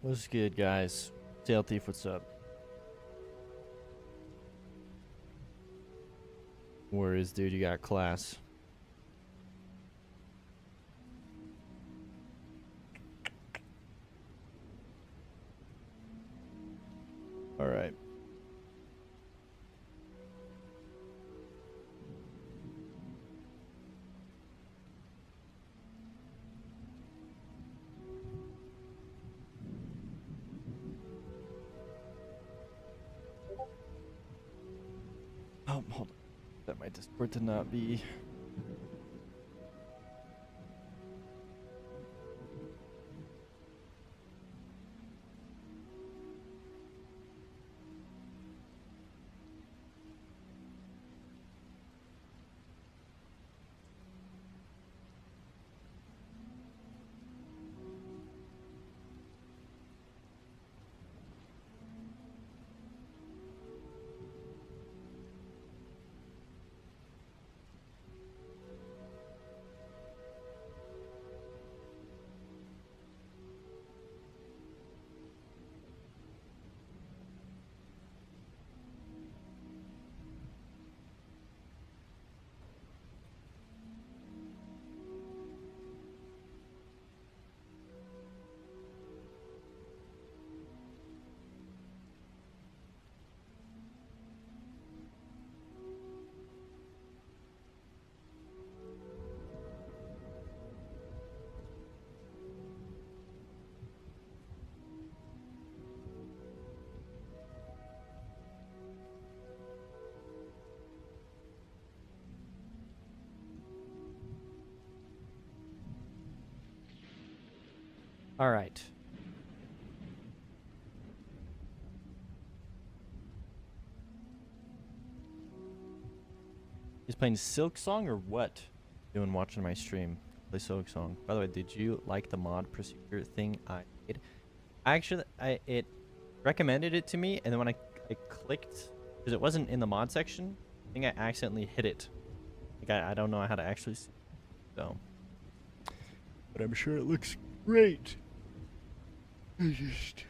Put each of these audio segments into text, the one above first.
What's good, guys? Tail Thief, what's up? Where is, dude? You got class. All right. Oh, hold on. That my Discord to not be. All right. He's playing Silk Song or what? Doing watching my stream. Play Silk Song. By the way, did you like the mod procedure thing I did? It recommended it to me, and then when I clicked, because it wasn't in the mod section, I think I accidentally hit it. Like I don't know how to actually see it, so. But I'm sure it looks great. I just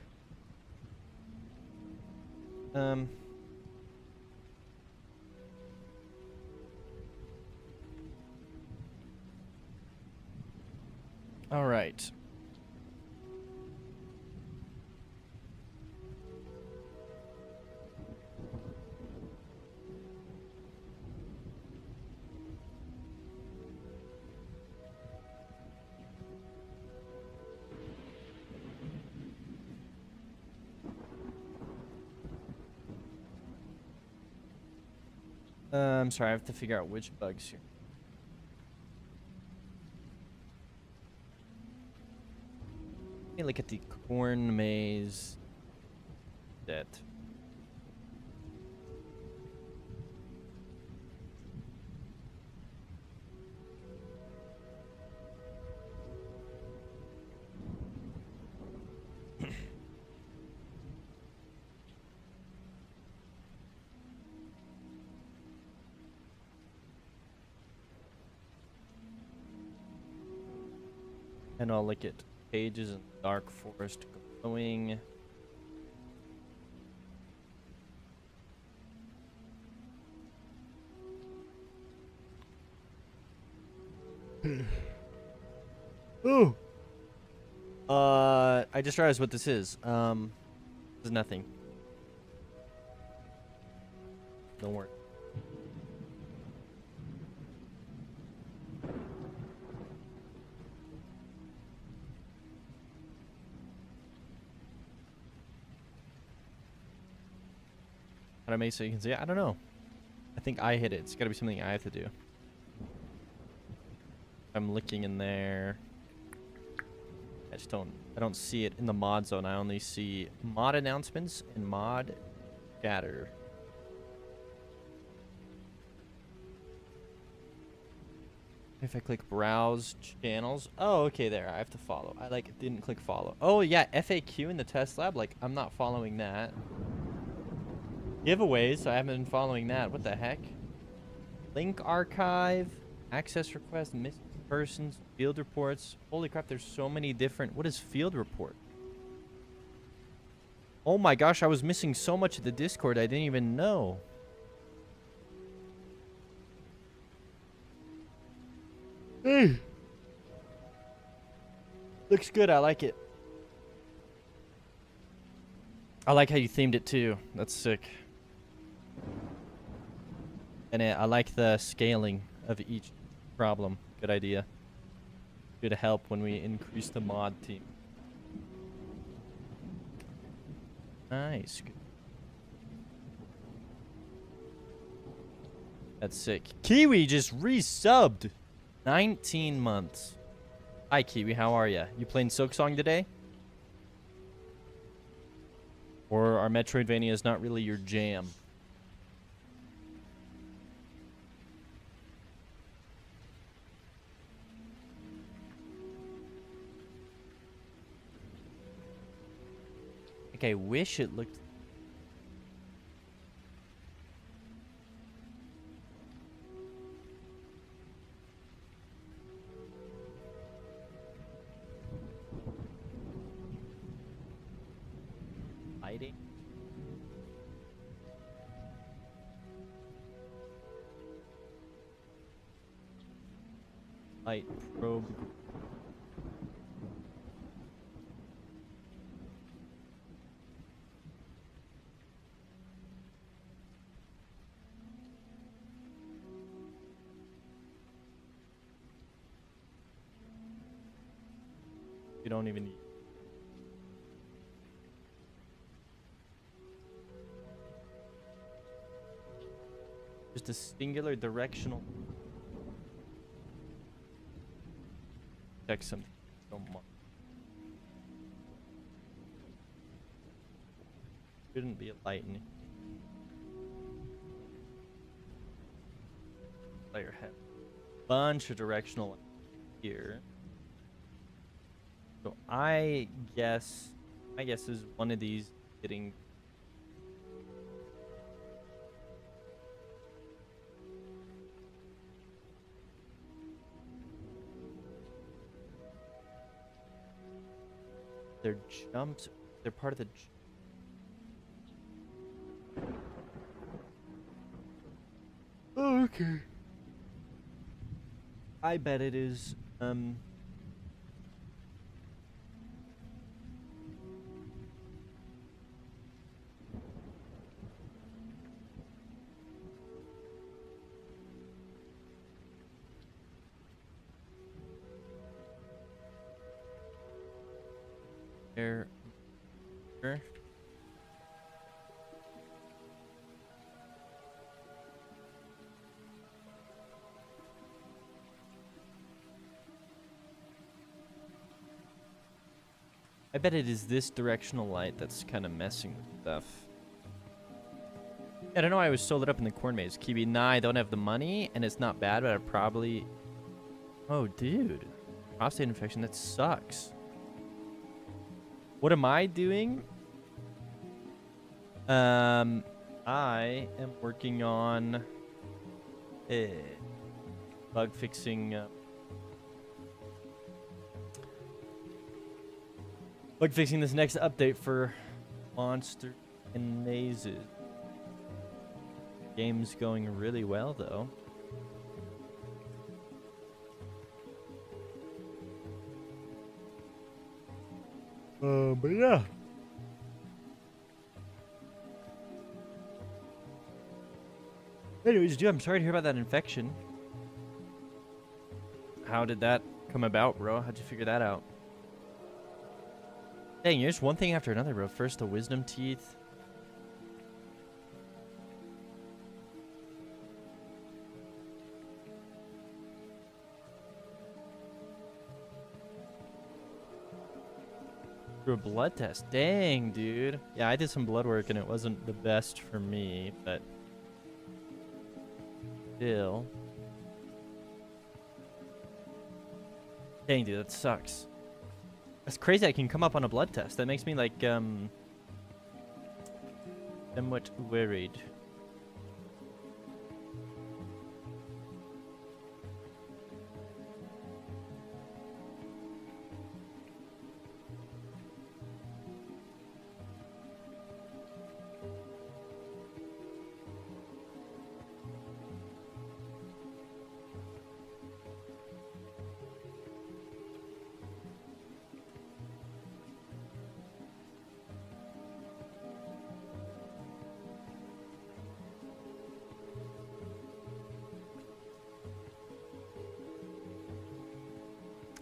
all right. I'm sorry, I have to figure out which bugs here. Let me look at the corn maze. That. And I'll look at pages in Dark Forest glowing. Oh. I just realized what this is. This is nothing. Don't worry. How to make so you can see it? I don't know. I think I hit it. It's gotta be something I have to do. I'm looking in there. I don't see it in the mod zone. I only see mod announcements and mod chatter. If I click browse channels. Oh, okay, there. I have to follow. I didn't click follow. Oh yeah, FAQ in the test lab. Like, I'm not following that. Giveaways, I haven't been following that. What the heck? Link archive, access request, missing persons, field reports. Holy crap, there's so many different. What is field report? Oh my gosh, I was missing so much of the Discord I didn't even know. Hey. Looks good, I like it. I like how you themed it too. That's sick. And I like the scaling of each problem. Good idea. Good help when we increase the mod team. Nice. That's sick. Kiwi just resubbed. 19 months. Hi, Kiwi. How are ya? You playing Silksong today? Or are Metroidvanias not really your jam? Like, I wish it looked... lighting? Light probe. You don't even need... just a singular directional... check something so much. Shouldn't be a light in player head. Bunch of directional here. So I guess is one of these getting... their jumps, they're part of the... Oh, okay. I bet it is, there. Sure. I bet it is this directional light that's kind of messing with stuff. I don't know why I was so lit up in the corn maze. Kiwi, nah, I don't have the money, and it's not bad, but I probably... Oh, dude. Prostate infection, that sucks. What am I doing? I am working on bug fixing... bug fixing this next update for Monster and Mazes. Game's going really well, though. But yeah. Anyways, dude, I'm sorry to hear about that infection. How did that come about, bro? How'd you figure that out? Dang, you're just one thing after another, bro. First the wisdom teeth. Through a blood test. Dang, dude. Yeah, I did some blood work and it wasn't the best for me, but still. Dang, dude, that sucks. That's crazy I can come up on a blood test. That makes me like somewhat worried.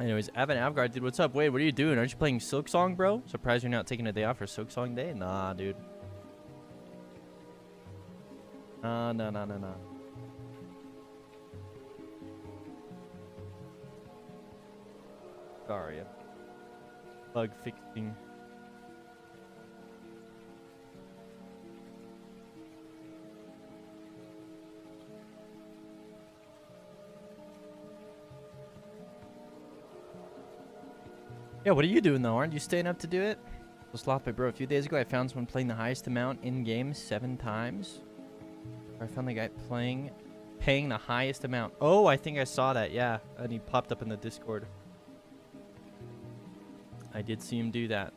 Anyways, Evan Avgard, dude, what's up? Wait, what are you doing? Aren't you playing Silk Song, bro? Surprised you're not taking a day off for Silk Song Day? Nah, dude. No. Sorry. Bug fixing. Yeah, what are you doing though? Aren't you staying up to do it? So Slothboy, bro, a few days ago I found someone playing the highest amount in game 7 times. I found the guy paying the highest amount. Oh, I think I saw that. Yeah, and he popped up in the Discord. I did see him do that.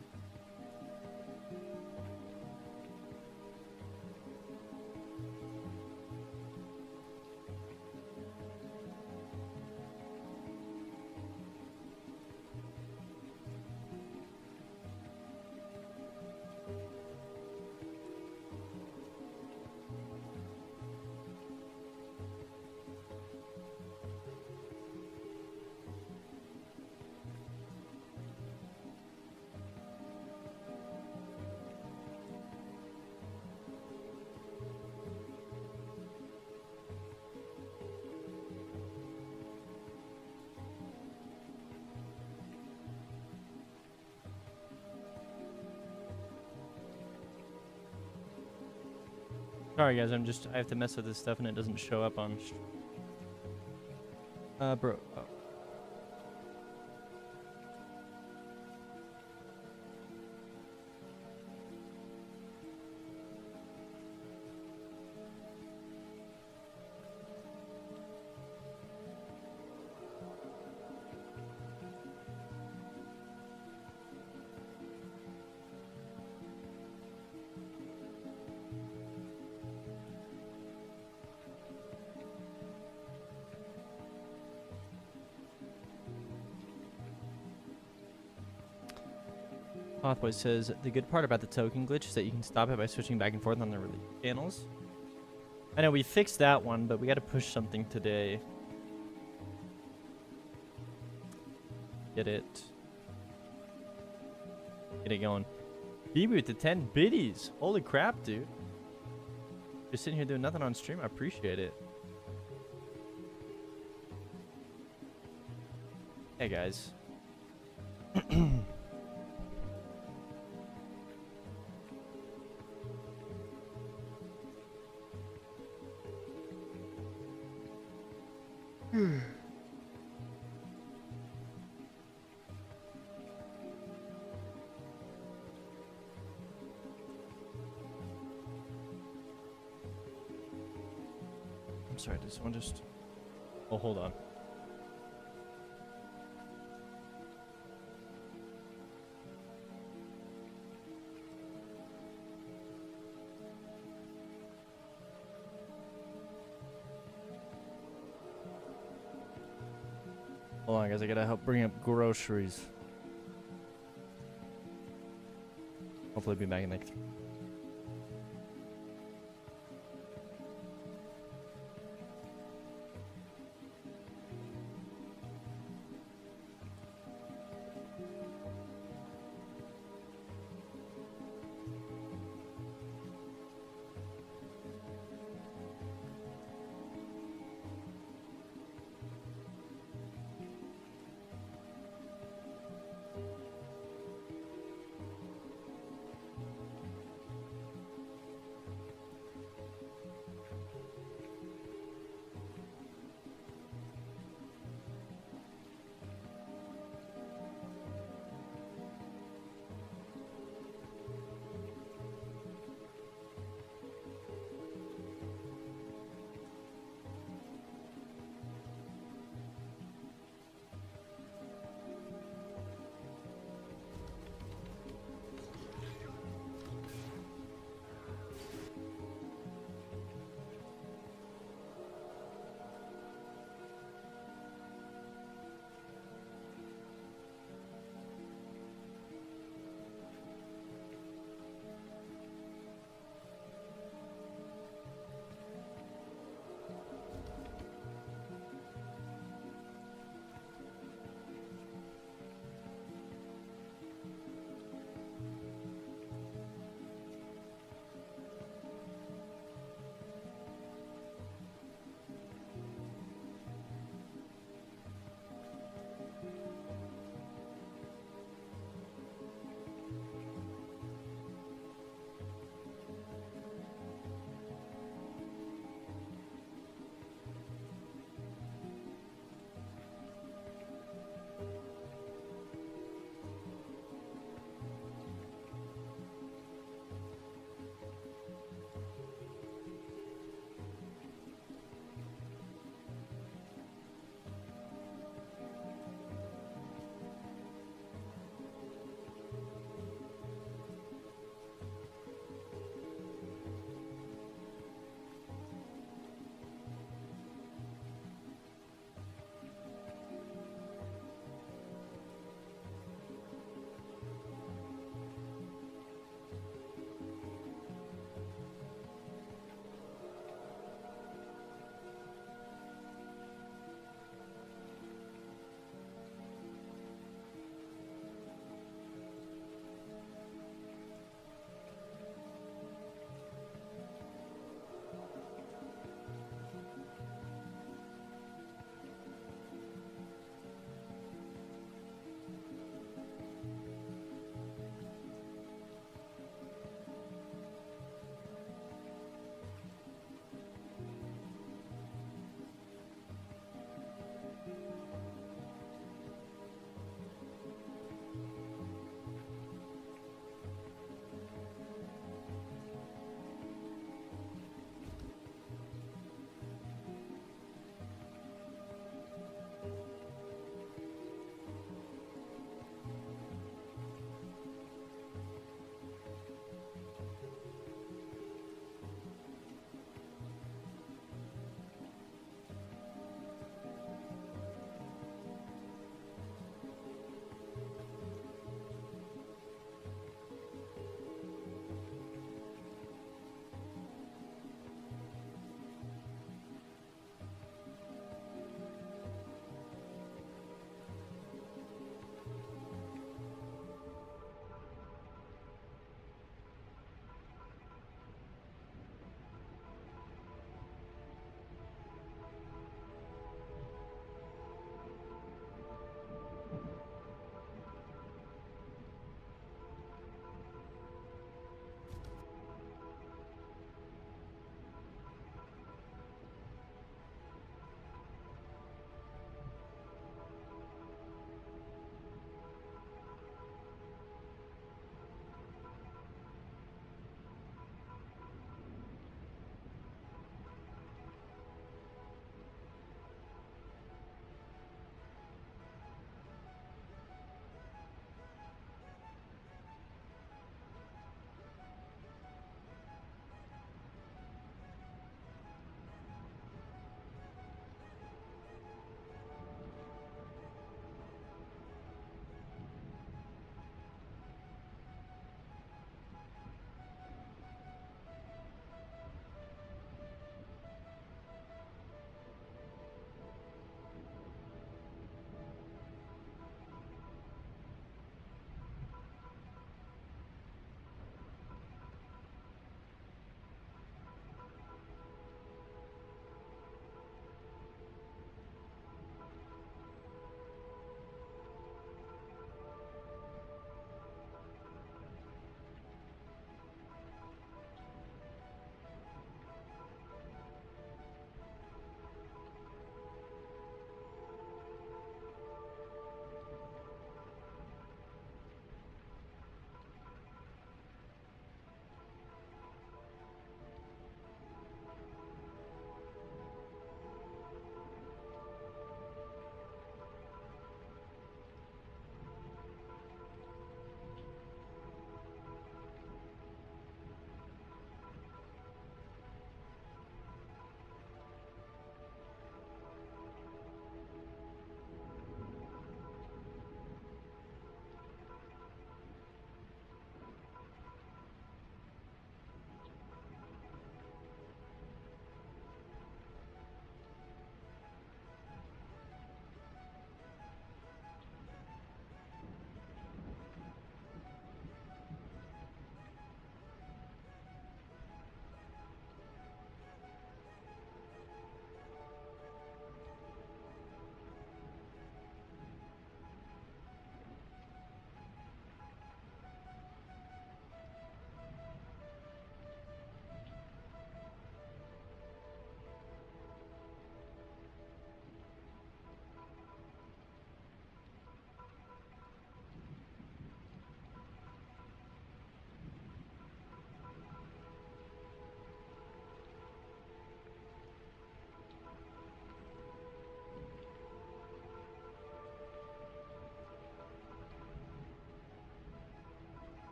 Sorry guys, I have to mess with this stuff and it doesn't show up on bro. Oh. Pathboy says, the good part about the token glitch is that you can stop it by switching back and forth on the release channels. I know we fixed that one, but we got to push something today. Get it going. Reboot to 10 biddies. Holy crap, dude. Just sitting here doing nothing on stream. I appreciate it. Hey, guys. I'm sorry, does someone just... Oh, hold on. Hold on, guys. I gotta help bring up groceries. Hopefully, be back in like 3.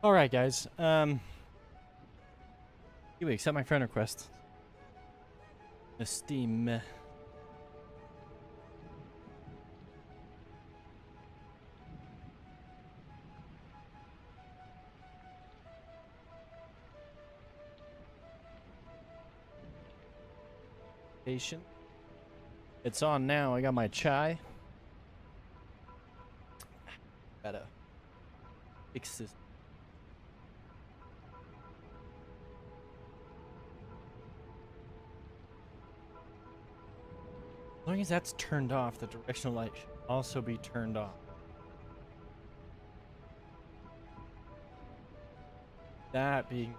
All right, guys. You accept my friend request. The Steam. Patient. It's on now. I got my chai. Gotta fix this. As long as that's turned off, the directional light should also be turned off. That being...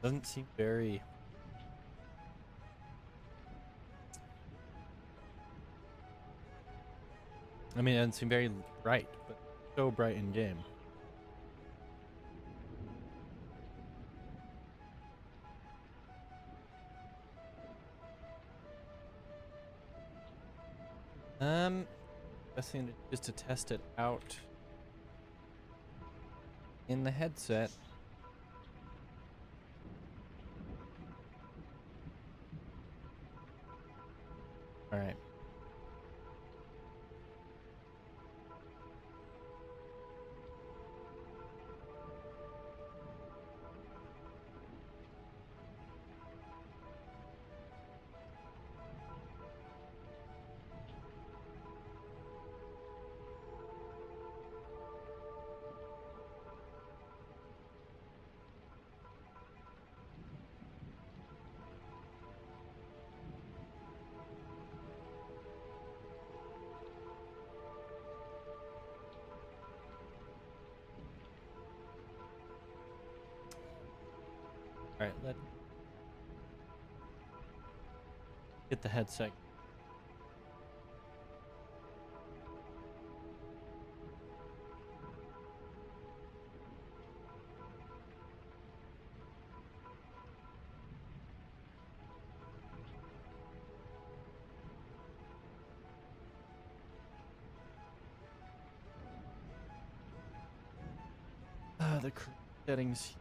Doesn't seem very... I mean, it doesn't seem very bright, but so bright in game. Best thing is to test it out in the headset. All right. All right, let's get the headset. The settings.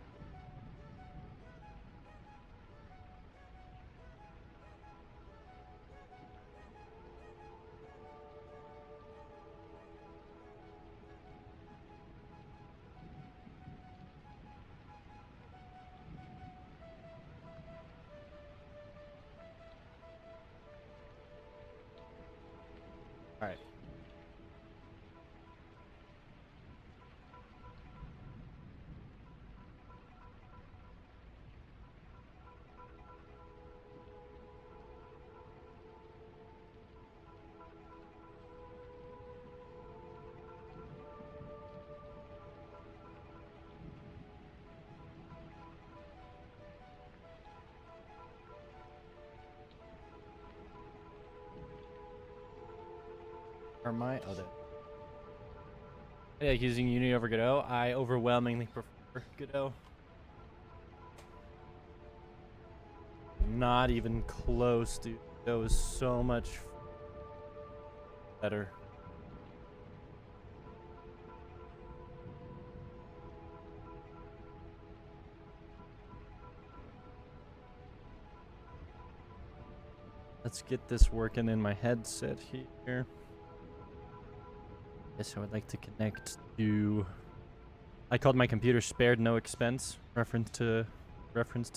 All right. Or my other. I like using Unity over Godot. I overwhelmingly prefer Godot. Not even close, dude. Godot is so much better. Let's get this working in my headset here. So I'd like to connect to... I called my computer Spared No Expense, reference to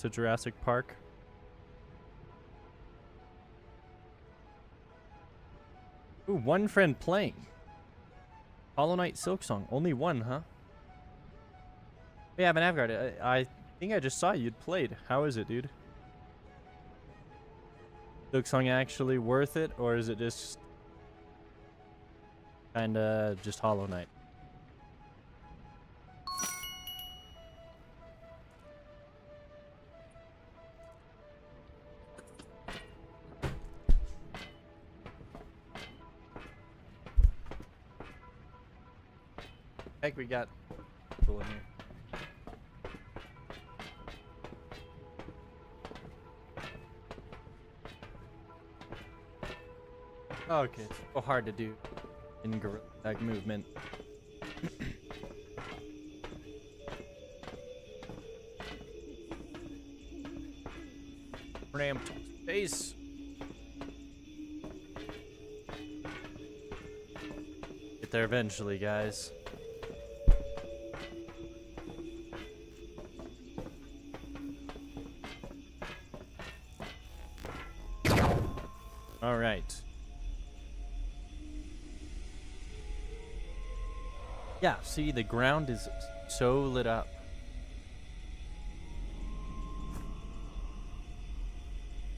Jurassic Park. Ooh, one friend playing. Hollow Knight Silksong. Only one, huh? Yeah, Avantgarde. I think I just saw you'd played. How is it, dude? Silksong actually worth it, or is it just kinda just Hollow Knight? Heck, we got people in here. Okay, it's so hard to do in Gorilla Tag movement. Ramped face. Get there eventually, guys. All right. Yeah, see, the ground is so lit up.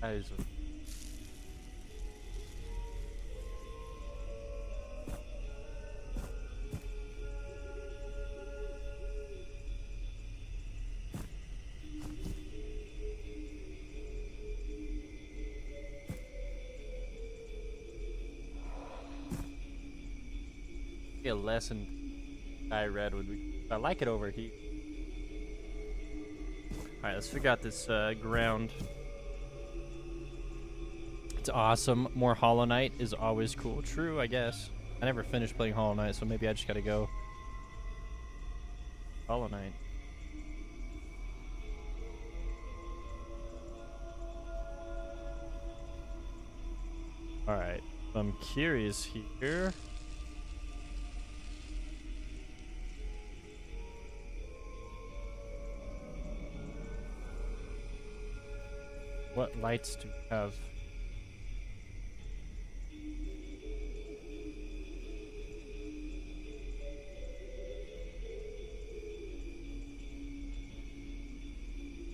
That is a lesson I read would be. I like it over here. Alright, let's figure out this ground. It's awesome. More Hollow Knight is always cool. True, I guess. I never finished playing Hollow Knight, so maybe I just gotta go Hollow Knight. Alright, I'm curious here. What lights do we have?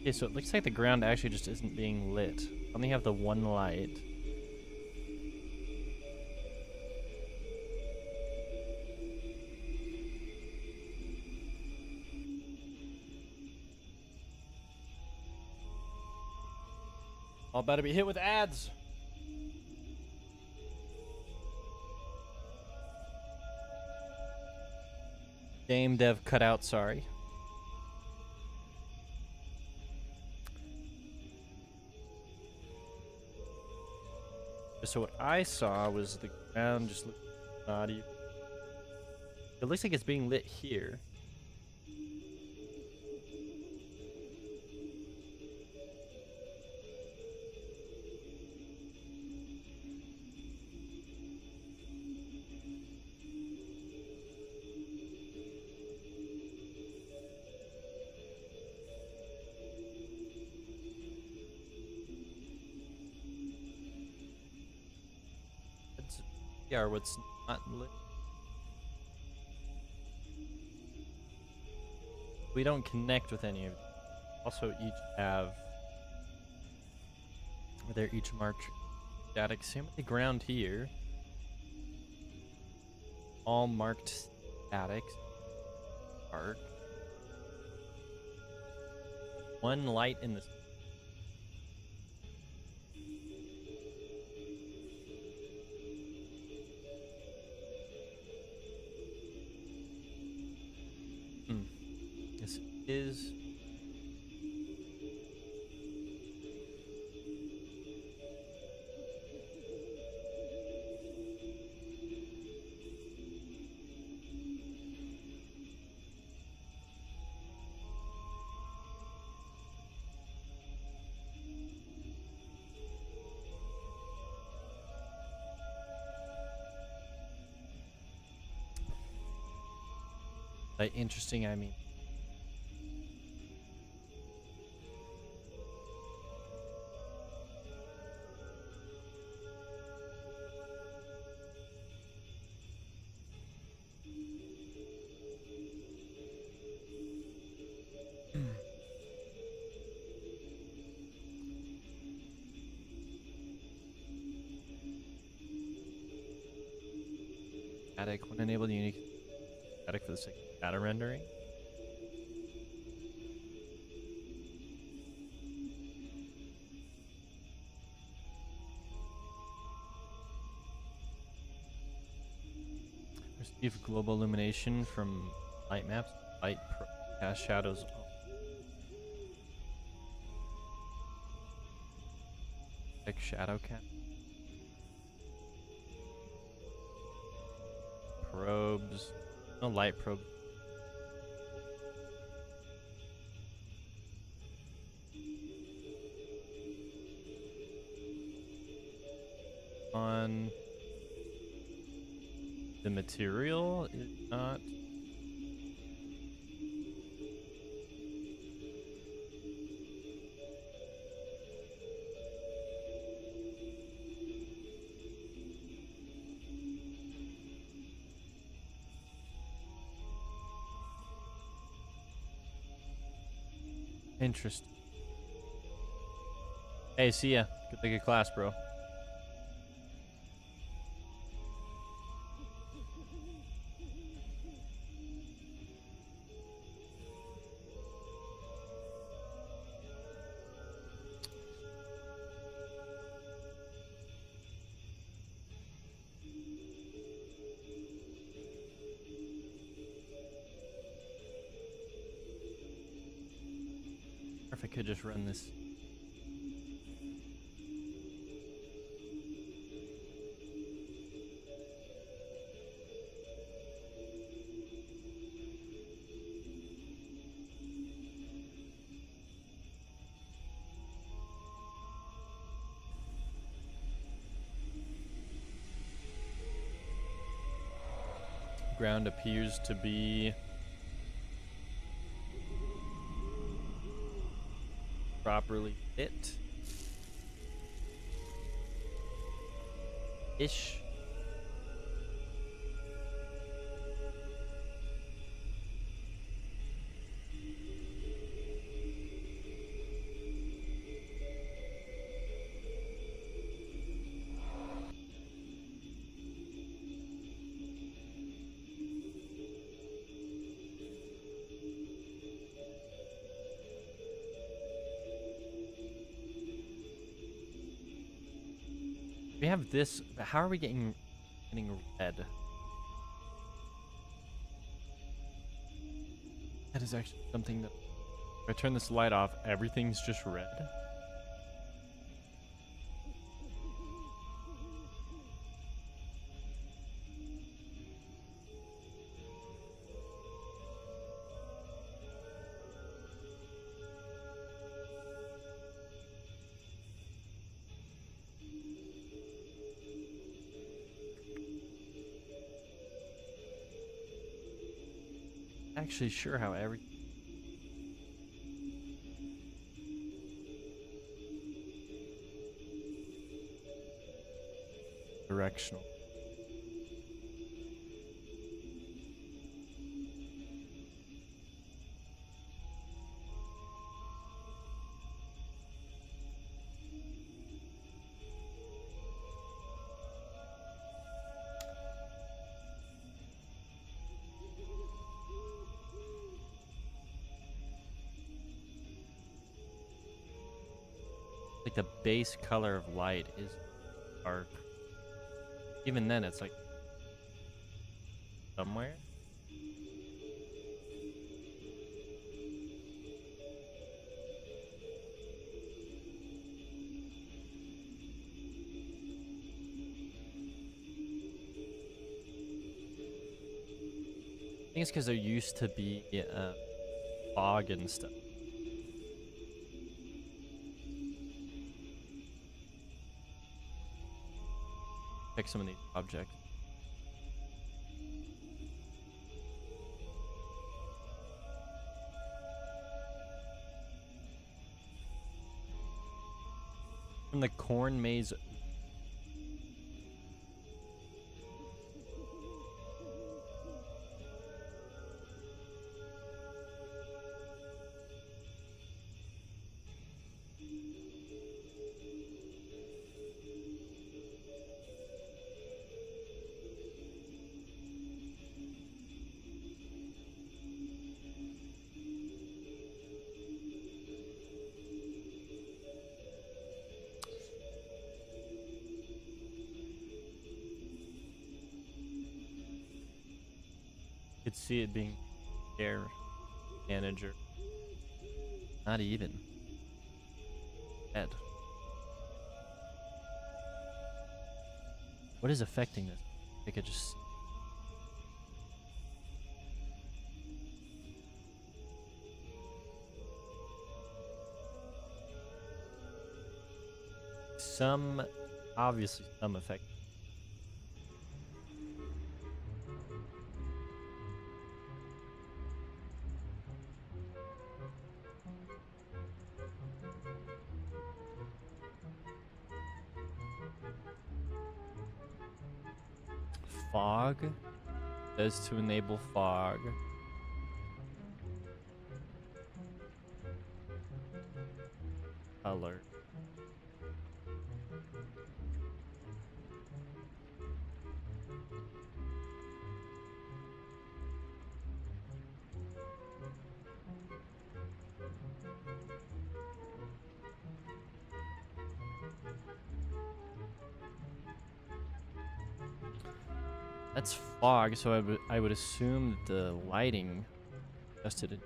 Okay, so it looks like the ground actually just isn't being lit. I only have the one light. All about to be hit with ads. Game dev cut out, sorry. So what I saw was the ground just looked naughty. It looks like it's being lit here. Yeah, or what's not lit. We don't connect with any of them. Also, each have. They're each marked static. Same with the ground here. All marked static. Arc. One light in the. This is. By interesting, I mean. static. When enable the unique static for the sake of data rendering. Receive global illumination from light maps. Light cast shadows. Like shadow cap. Probes. No light probe. On the material is not. Interesting. Hey, see ya. Good class, bro. Or if I could just run this. Ground appears to be properly lit. Ish. We have this, but how are we getting red? That is actually something that if I turn this light off, everything's just red. Actually sure how every directional. Like the base color of light is dark. Even then, it's like somewhere. I think it's because there used to be fog and stuff. Pick some of these objects. From the corn maze. Could see it being air manager. Not even. Dead. What is affecting this? I could just. Obviously some effect. Fog says to enable fog. Color. That's fog, so I would assume that the lighting adjusted it.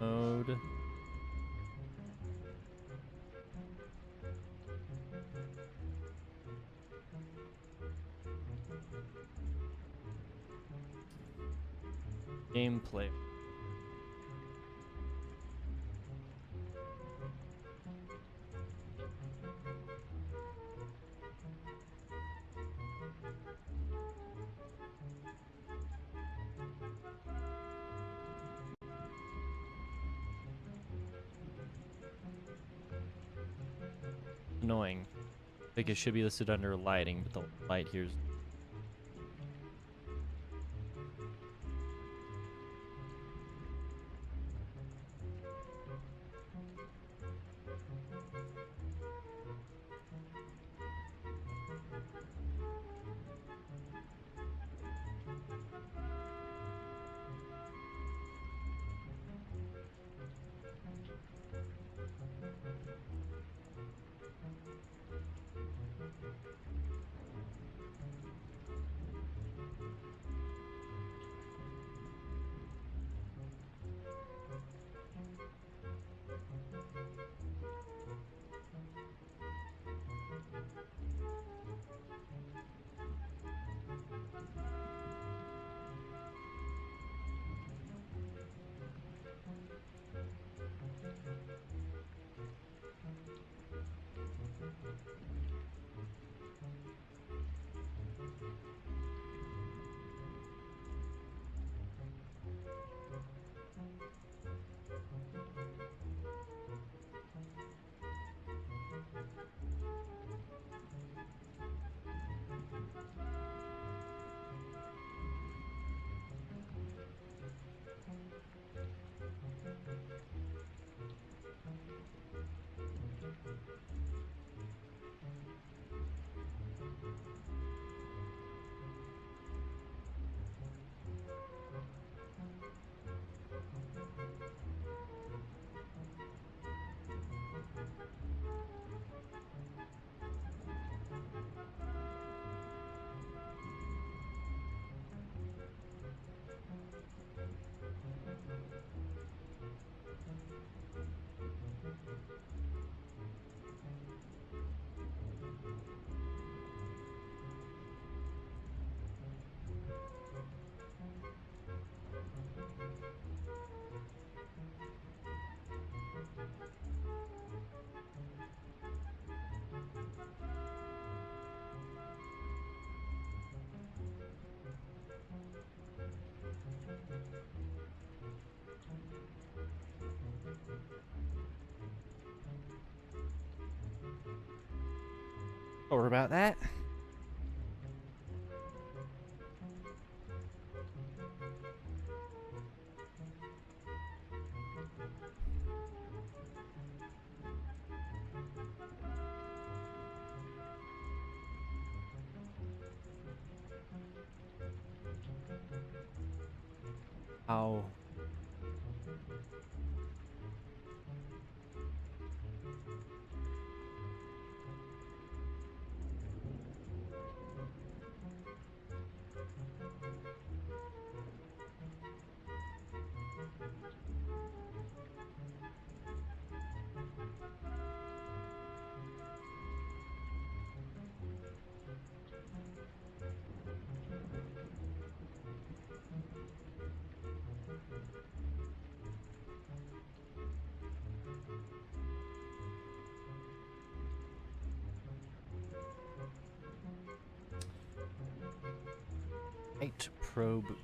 Mode. Gameplay. Annoying. I think it should be listed under lighting, but the light here's. Or about that. Ow. Right probe.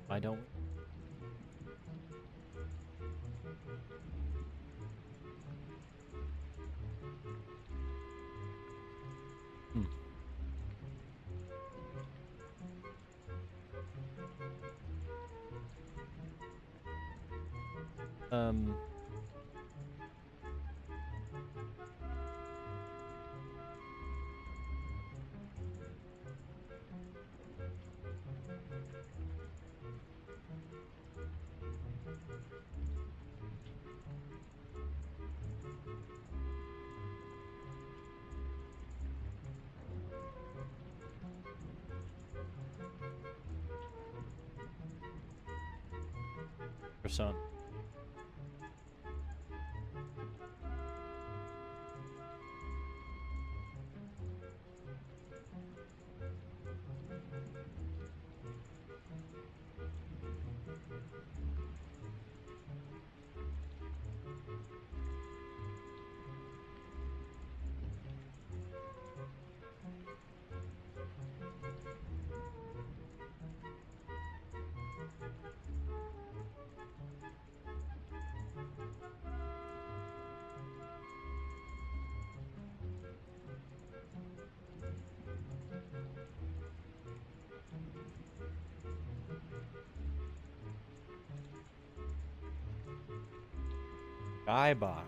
Why don't we? Hmm. Um. Croissant. Skybox.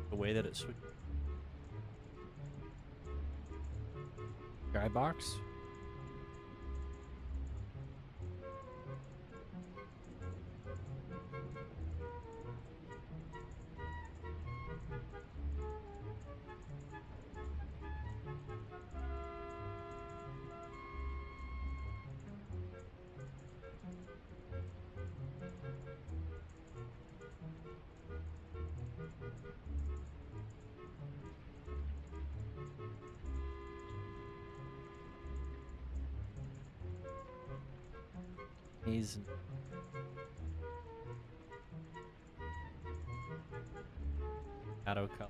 The way that it switched. Skybox. He's shadow color.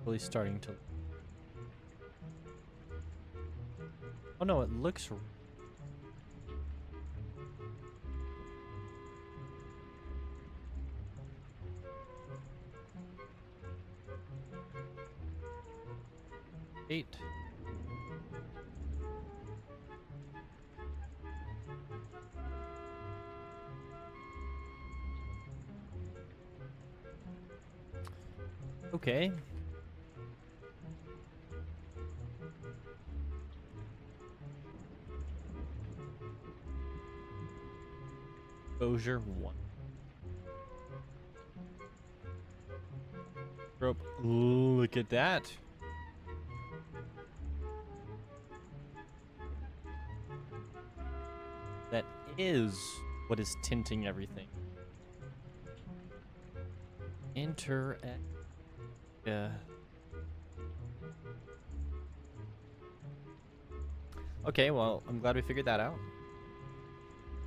Really starting to. Oh no, it looks. Eight. Okay. Exposure 1. Rope. Look at that. That is what is tinting everything. Enter. Okay, well, I'm glad we figured that out.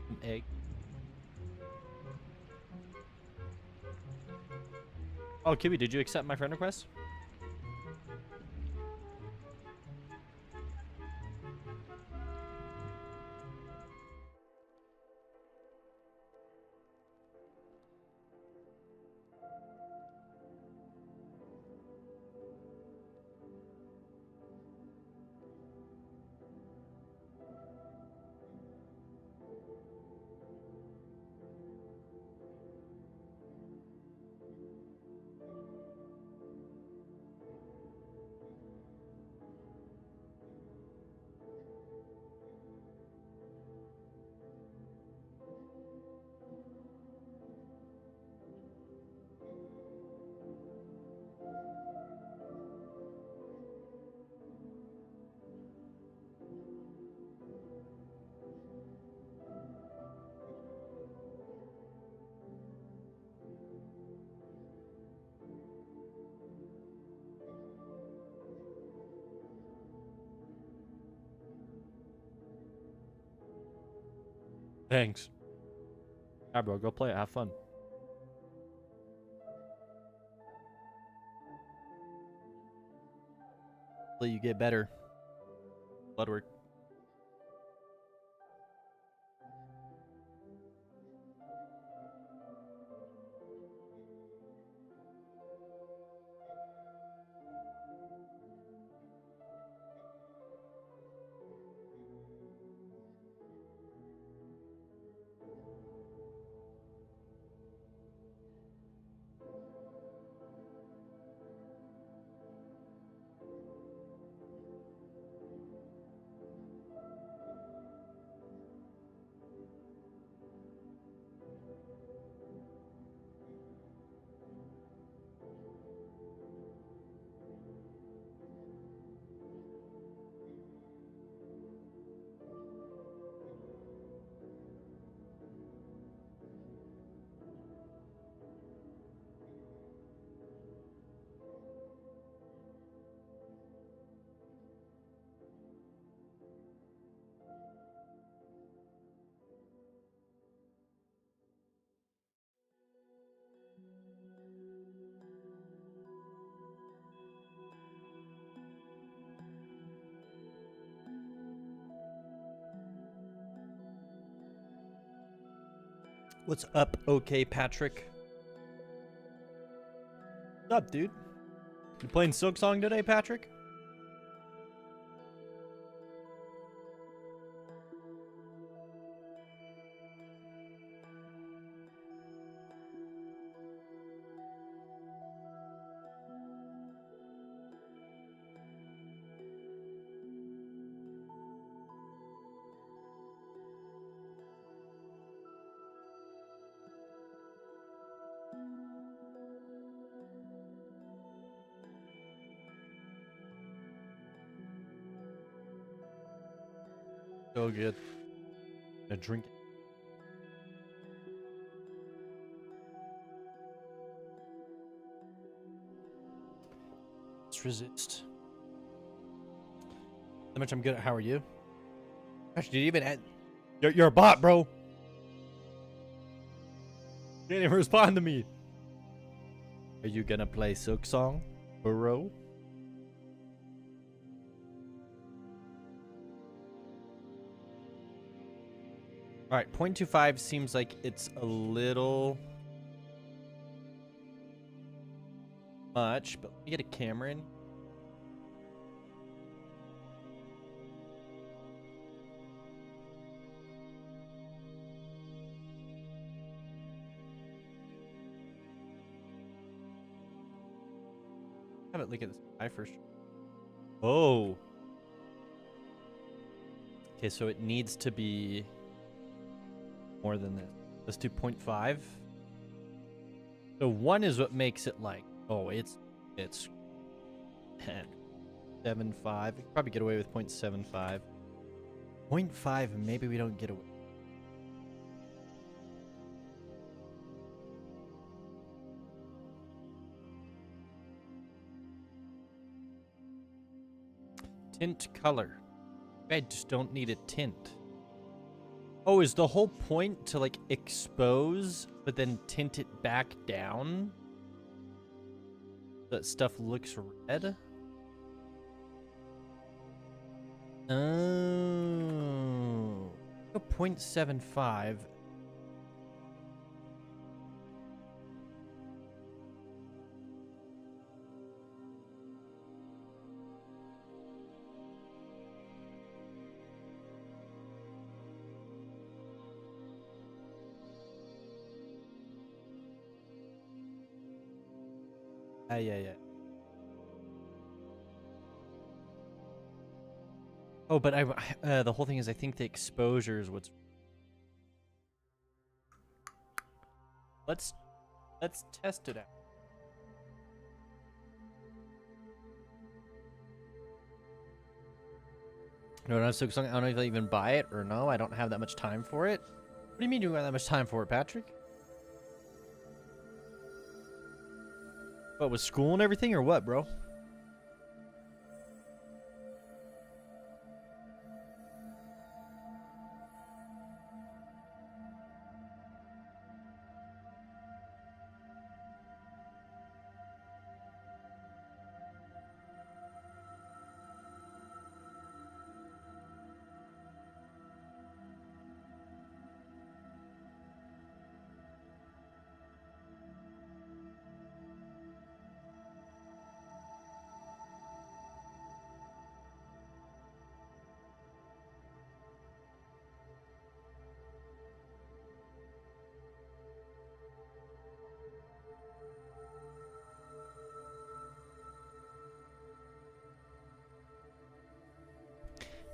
An egg. Oh, Kiwi, did you accept my friend request? Thanks. Yeah, bro, go play it. Have fun. Hopefully you get better. Blood work. What's up, okay, Patrick? What's up, dude? You playing Silksong today, Patrick? So good. A drink. Let's resist. How much I'm good at. How are you? Gosh, did you even add? You're a bot, bro. You didn't even respond to me. Are you gonna play Silksong, bro? All right, 0.25 seems like it's a little much, but let me get a camera in. Have it look at this eye first. Oh. Okay, so it needs to be more than this. Let's do 0.5. So 1 is what makes it like, oh, it's 10. 7.5. We could probably get away with 0.75. 0.5, maybe we don't get away. Tint color. I just don't need a tint. Oh, is the whole point to like expose, but then tint it back down? that stuff looks red. Oh, 0.75. Yeah. Oh, but the whole thing is I think the exposure is what's. Let's test it out. No, not so. I don't know if I even buy it or no. I don't have that much time for it. What do you mean you don't have that much time for it, Patrick? What, with school and everything, or what, bro?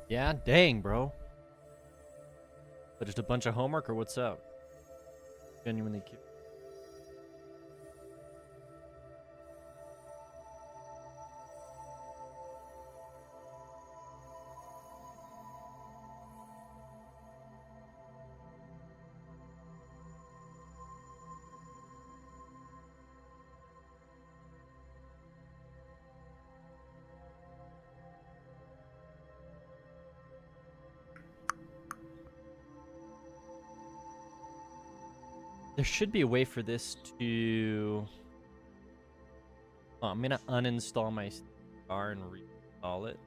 Yeah, dang, bro. But just a bunch of homework, or what's up? Genuinely cute. There should be a way for this to. Oh, I'm gonna uninstall my star and reinstall it.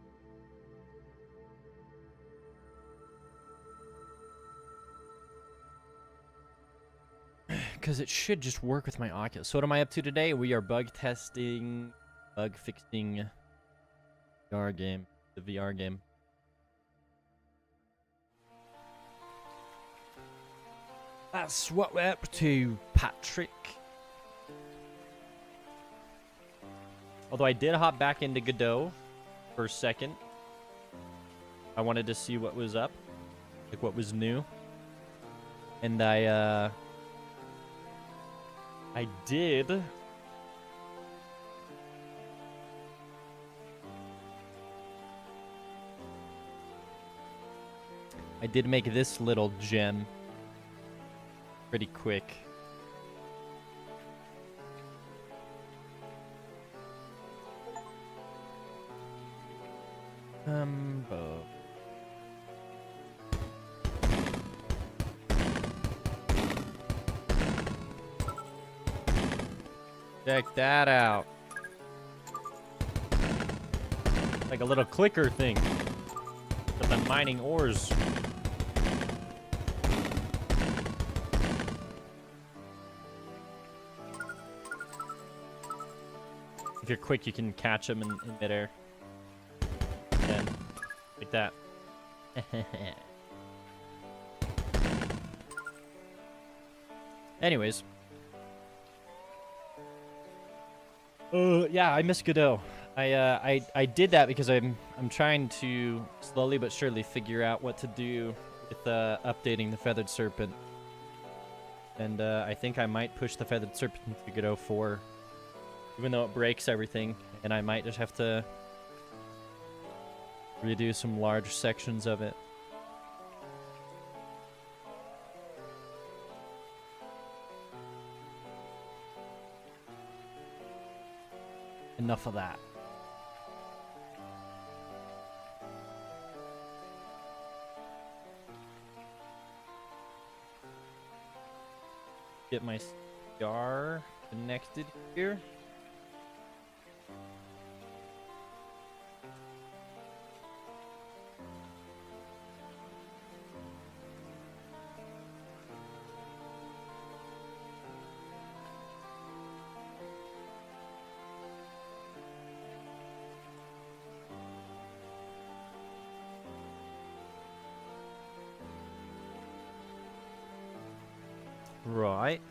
Because it should just work with my Oculus. So what am I up to today? We are bug testing, bug fixing VR game, the VR game. That's what we're up to, Patrick. Although I did hop back into Godot for a second. I wanted to see what was up, like what was new. And I did. I did make this little gem pretty quick. Check that out. Like a little clicker thing. But I'm mining ores. If you're quick, you can catch them in midair. Again, like that. Anyways. Yeah, I miss Godot. I did that because I'm trying to slowly but surely figure out what to do with updating the Feathered Serpent. And I think I might push the Feathered Serpent to Godot 4. Even though it breaks everything, and I might just have to redo some large sections of it. Enough of that. Get my star connected here. Right.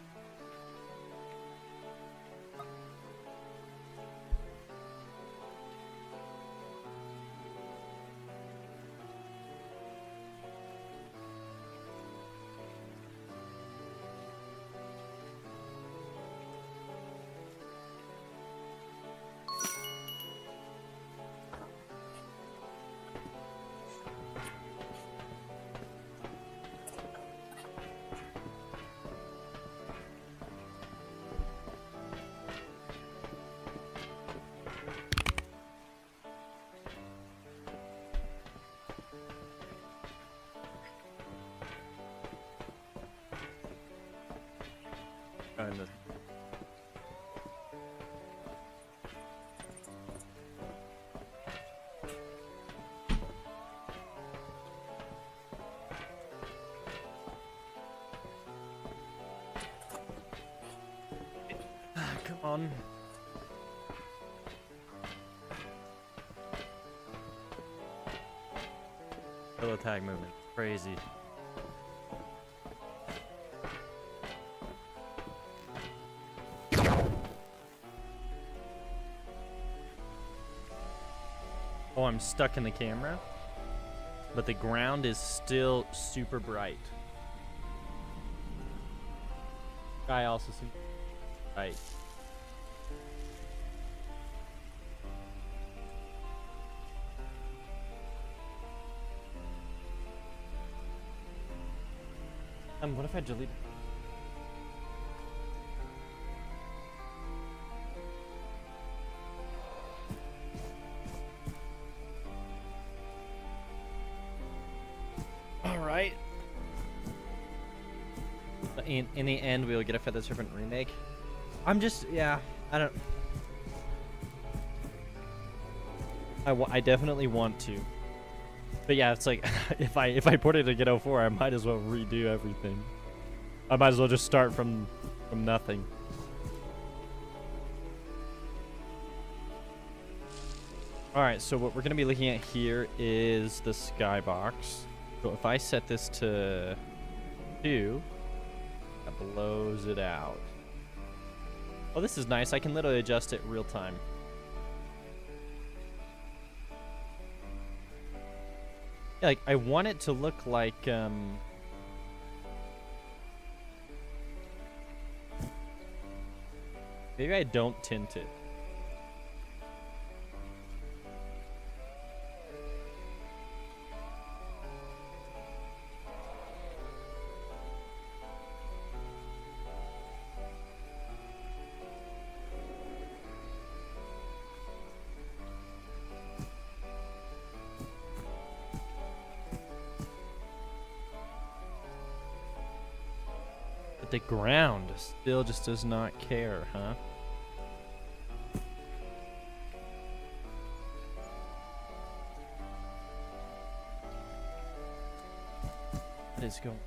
Kind of. Come on. Pillow tag movement. Crazy. Oh, I'm stuck in the camera. But the ground is still super bright. Sky also seems bright. What if I delete? All right. In the end, we'll get a Feather Serpent remake. I'm just, yeah, I don't. I definitely want to. But yeah, it's like if I put it to get 04, I might as well redo everything. I might as well just start from nothing. All right, so what we're gonna be looking at here is the skybox. So if I set this to 2, that blows it out. Oh, this is nice. I can literally adjust it real time. Yeah, like I want it to look like maybe I don't tint it. But the ground still just does not care, huh? What is going?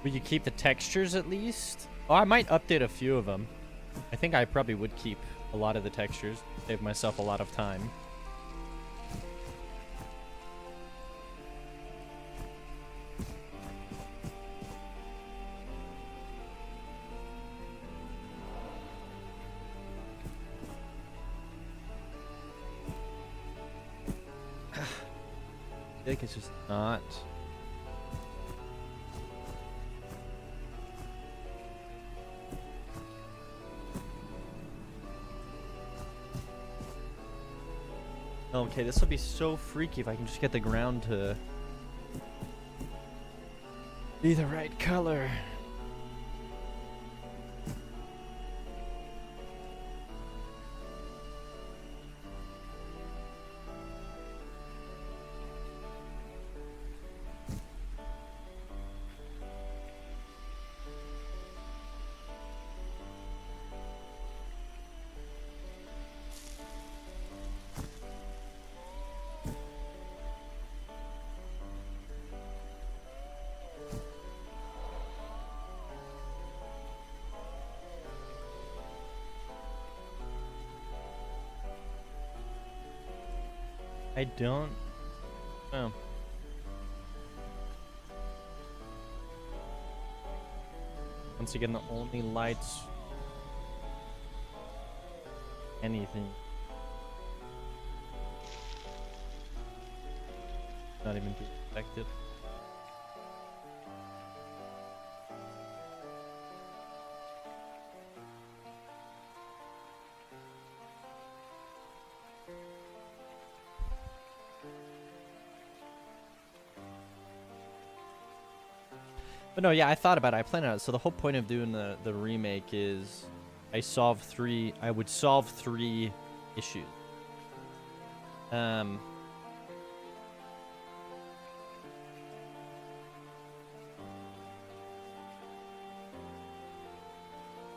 Will you keep the textures at least? Oh, I might update a few of them. I think I probably would keep a lot of the textures, save myself a lot of time. I feel like it's just not. Okay, this will be so freaky if I can just get the ground to be the right color. I don't know. Once again, the only lights anything. Not even be effective. But no, yeah, I thought about it. I planned it out. So the whole point of doing the remake is I would solve 3 issues.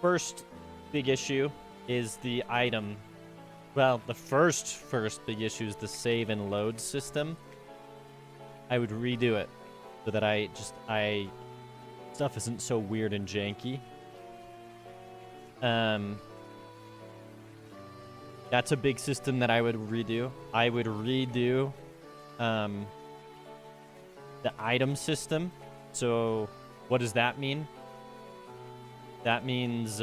First big issue is the item. Well, the first big issue is the save and load system. I would redo it so that stuff isn't so weird and janky. That's a big system that I would redo. I would redo the item system. So what does that mean? That means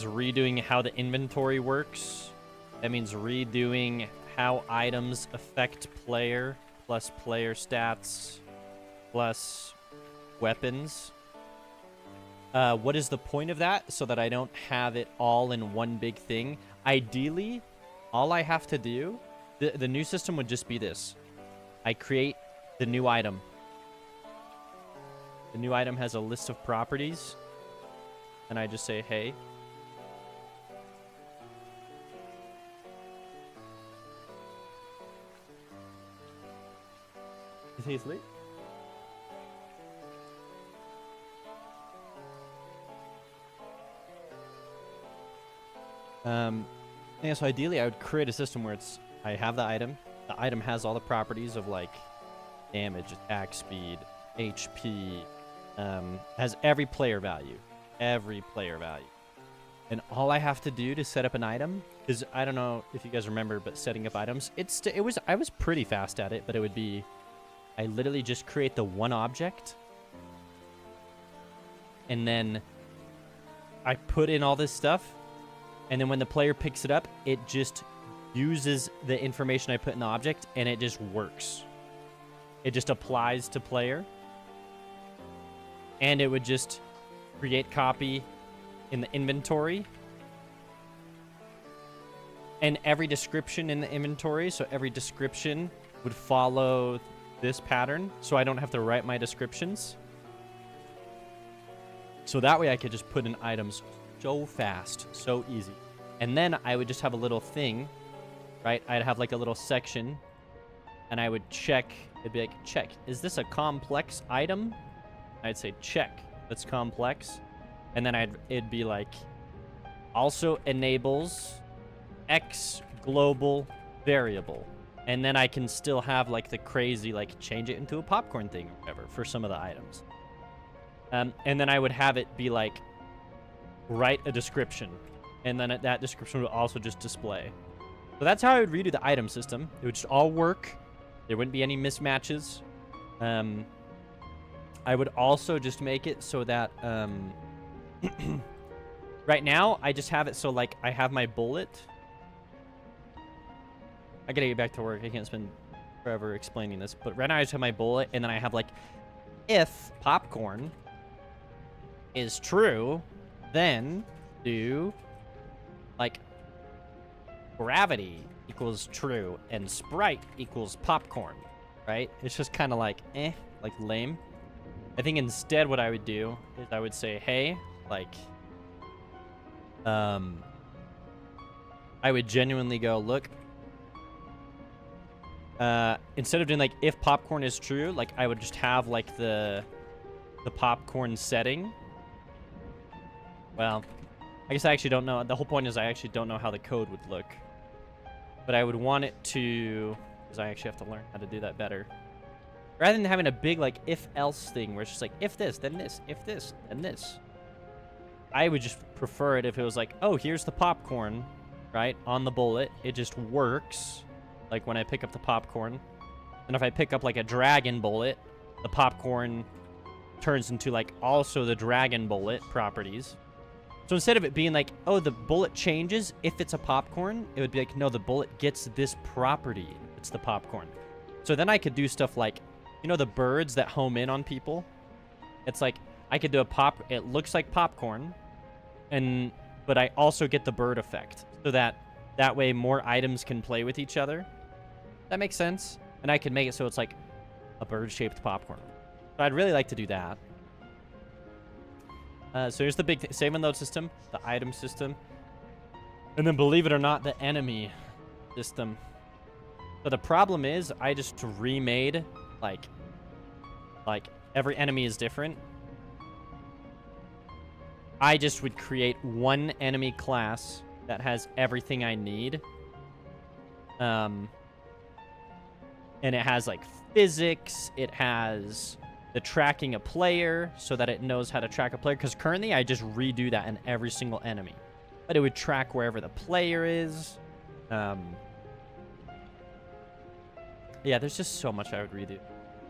redoing how the inventory works. That means redoing how items affect player, plus player stats, plus weapons. What is the point of that? So that I don't have it all in one big thing. Ideally, all I have to do, the new system would just be this. I create the new item. The new item has a list of properties, and I just say, hey. Is he asleep? Yeah, so ideally I would create a system where I have the item has all the properties of like damage, attack speed, HP, has every player value. And all I have to do to set up an item is, I don't know if you guys remember, but setting up items, I was pretty fast at it, but it would be, I literally just create the one object, and then I put in all this stuff, and then when the player picks it up, it just uses the information I put in the object, and it just works. It just applies to player, and it would just create copy in the inventory, and every description in the inventory, so every description would follow this pattern, so I don't have to write my descriptions. So that way I could just put in items so fast, so easy. And then I would just have a little thing, right? I'd have like a little section, and I would check. It'd be like, check, is this a complex item? I'd say check, that's complex. And then it'd be like, also enables X global variable. And then I can still have like the crazy, like change it into a popcorn thing or whatever for some of the items. And then I would have it be like, write a description. And then that description would also just display. So that's how I would redo the item system. It would just all work. There wouldn't be any mismatches. I would also just make it so that right now I just have it so like I have my bullet. I gotta get back to work. I can't spend forever explaining this. But right now I just have my bullet, and then I have like, if popcorn is true, then do like gravity equals true and sprite equals popcorn, right? It's just kind of like like lame. I think instead what I would do is I would say, hey, like I would genuinely go, look, instead of doing like if popcorn is true, like I would just have like the popcorn setting. Well, I guess I actually don't know. The whole point is I actually don't know how the code would look. But I would want it to, because I actually have to learn how to do that better. Rather than having a big like if-else thing where it's just like if this, then this, if this, then this. I would just prefer it if it was like, oh, here's the popcorn, right, on the bullet. It just works, like when I pick up the popcorn. And if I pick up like a dragon bullet, the popcorn turns into like also the dragon bullet properties. So instead of it being like, oh, the bullet changes if it's a popcorn, it would be like, no, the bullet gets this property. It's the popcorn. So then I could do stuff like, you know, the birds that home in on people. It's like I could do a pop. It looks like popcorn, but I also get the bird effect, so that way more items can play with each other. That makes sense. And I can make it so it's like a bird-shaped popcorn. So I'd really like to do that. So here's the big thing. Save and load system, the item system, and then believe it or not, the enemy system. But the problem is I just remade like every enemy is different. I just would create one enemy class that has everything I need. And it has like physics, it has the tracking a player so that it knows how to track a player, because currently I just redo that in every single enemy, but it would track wherever the player is. Yeah, there's just so much I would redo.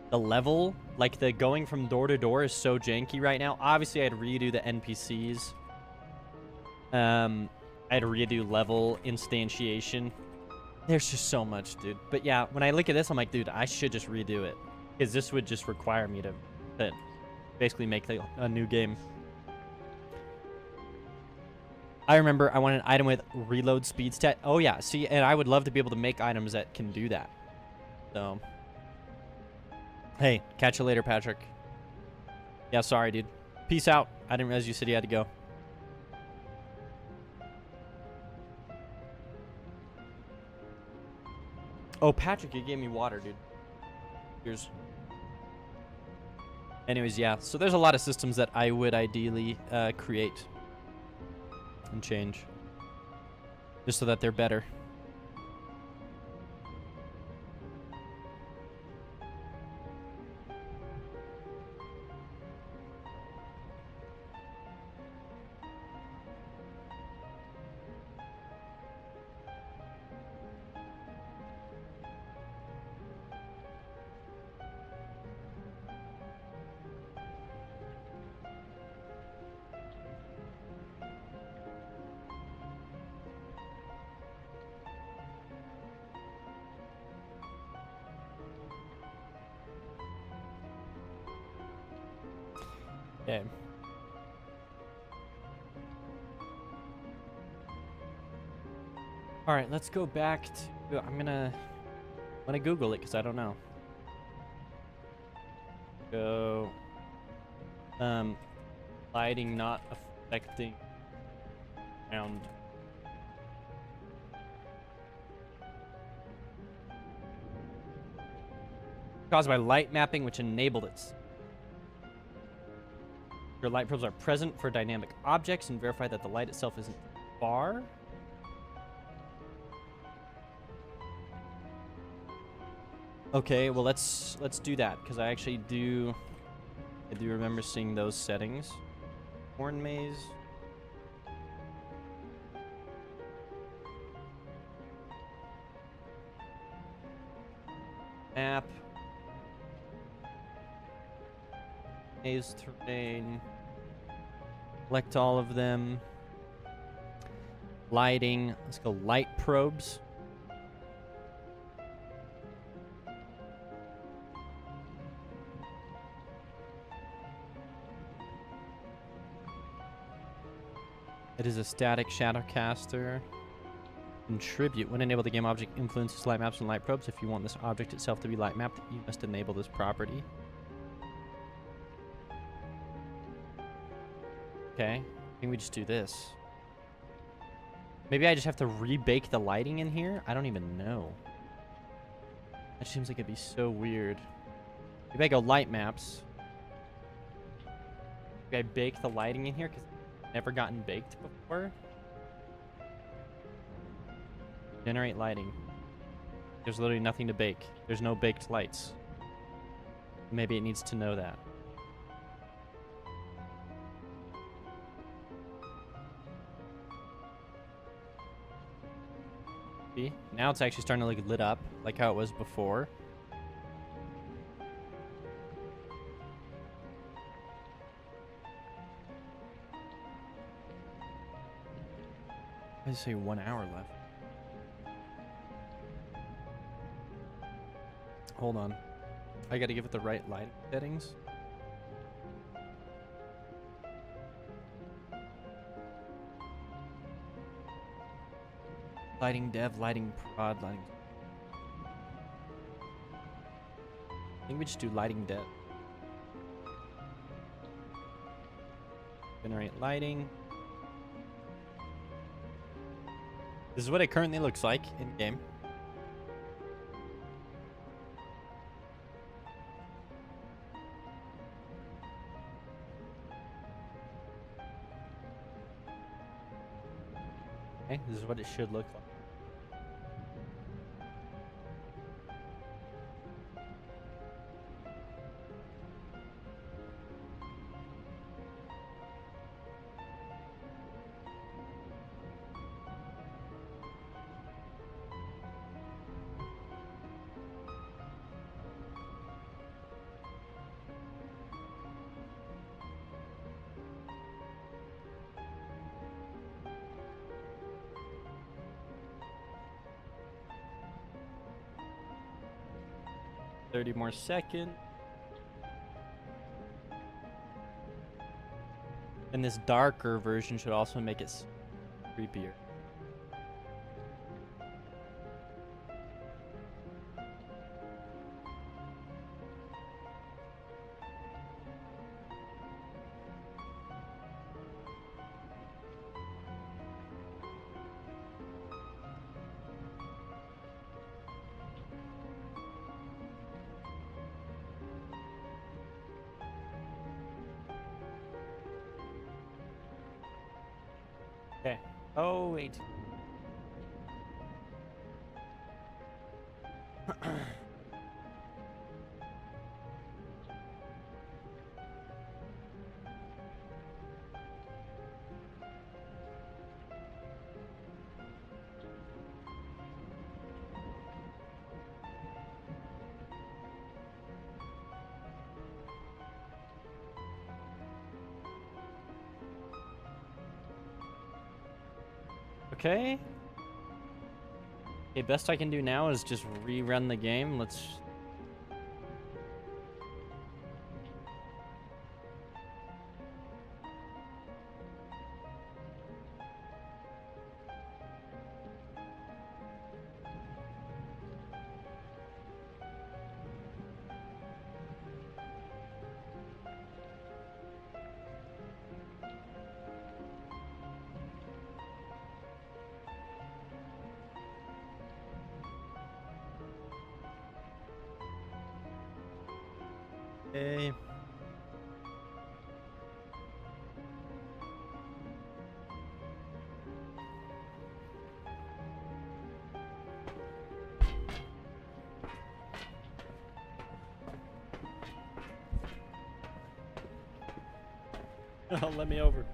The level, like the going from door to door, is so janky right now. Obviously I'd redo the NPCs. I'd redo level instantiation. There's just so much, dude. But yeah, when I look at this, I'm like, dude, I should just redo it, because this would just require me to basically make a new game. I remember I want an item with reload speed stat. Oh yeah, see, and I would love to be able to make items that can do that. So, hey, catch you later, Patrick. Yeah, sorry, dude. Peace out. I didn't realize you said you had to go. Oh, Patrick, you gave me water, dude. Cheers. Anyways, yeah. So there's a lot of systems that I would ideally create and change, just so that they're better. Okay. All right, let's go back to. I'm gonna Google it because I don't know. Go. Lighting not affecting sound. Caused by light mapping, which enabled it. Your light probes are present for dynamic objects and verify that the light itself isn't far. Okay, well let's do that, because I actually do remember seeing those settings. Horn maze. Map. Maze terrain. Select all of them. Lighting. Let's go light probes. It is a static shadow caster. Contribute. When enabled, the game object influences light maps and light probes. If you want this object itself to be light mapped, you must enable this property. Okay. I think we just do this. Maybe I just have to rebake the lighting in here? I don't even know. That seems like it'd be so weird. Maybe I go light maps. Maybe I bake the lighting in here because it's never gotten baked before. Generate lighting. There's literally nothing to bake. There's no baked lights. Maybe it needs to know that. See? Now it's actually starting to look lit up, like how it was before. I say 1 hour left. Hold on. I gotta give it the right light settings. Lighting dev, lighting prod, lighting. I think we just do lighting dev. Generate lighting. This is what it currently looks like in game. Okay, this is what it should look like. Thirty more seconds. And this darker version should also make it creepier. Okay. Oh, wait. Okay. Okay, best I can do now is just rerun the game. Let's... Okay. Oh, let me over.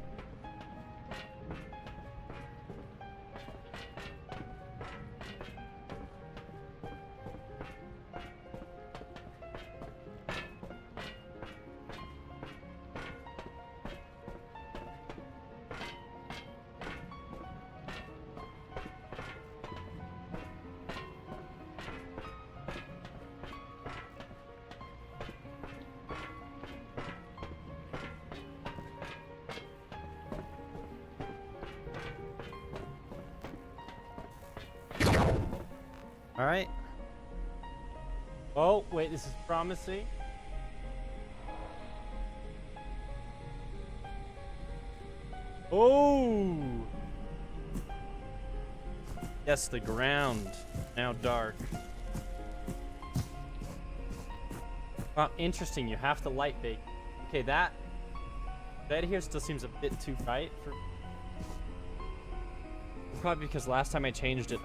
All right. Oh, wait, this is promising. Oh! Yes, the ground. Now dark. Oh, interesting. You have to light bake. Okay, that here still seems a bit too bright for... Probably because last time I changed it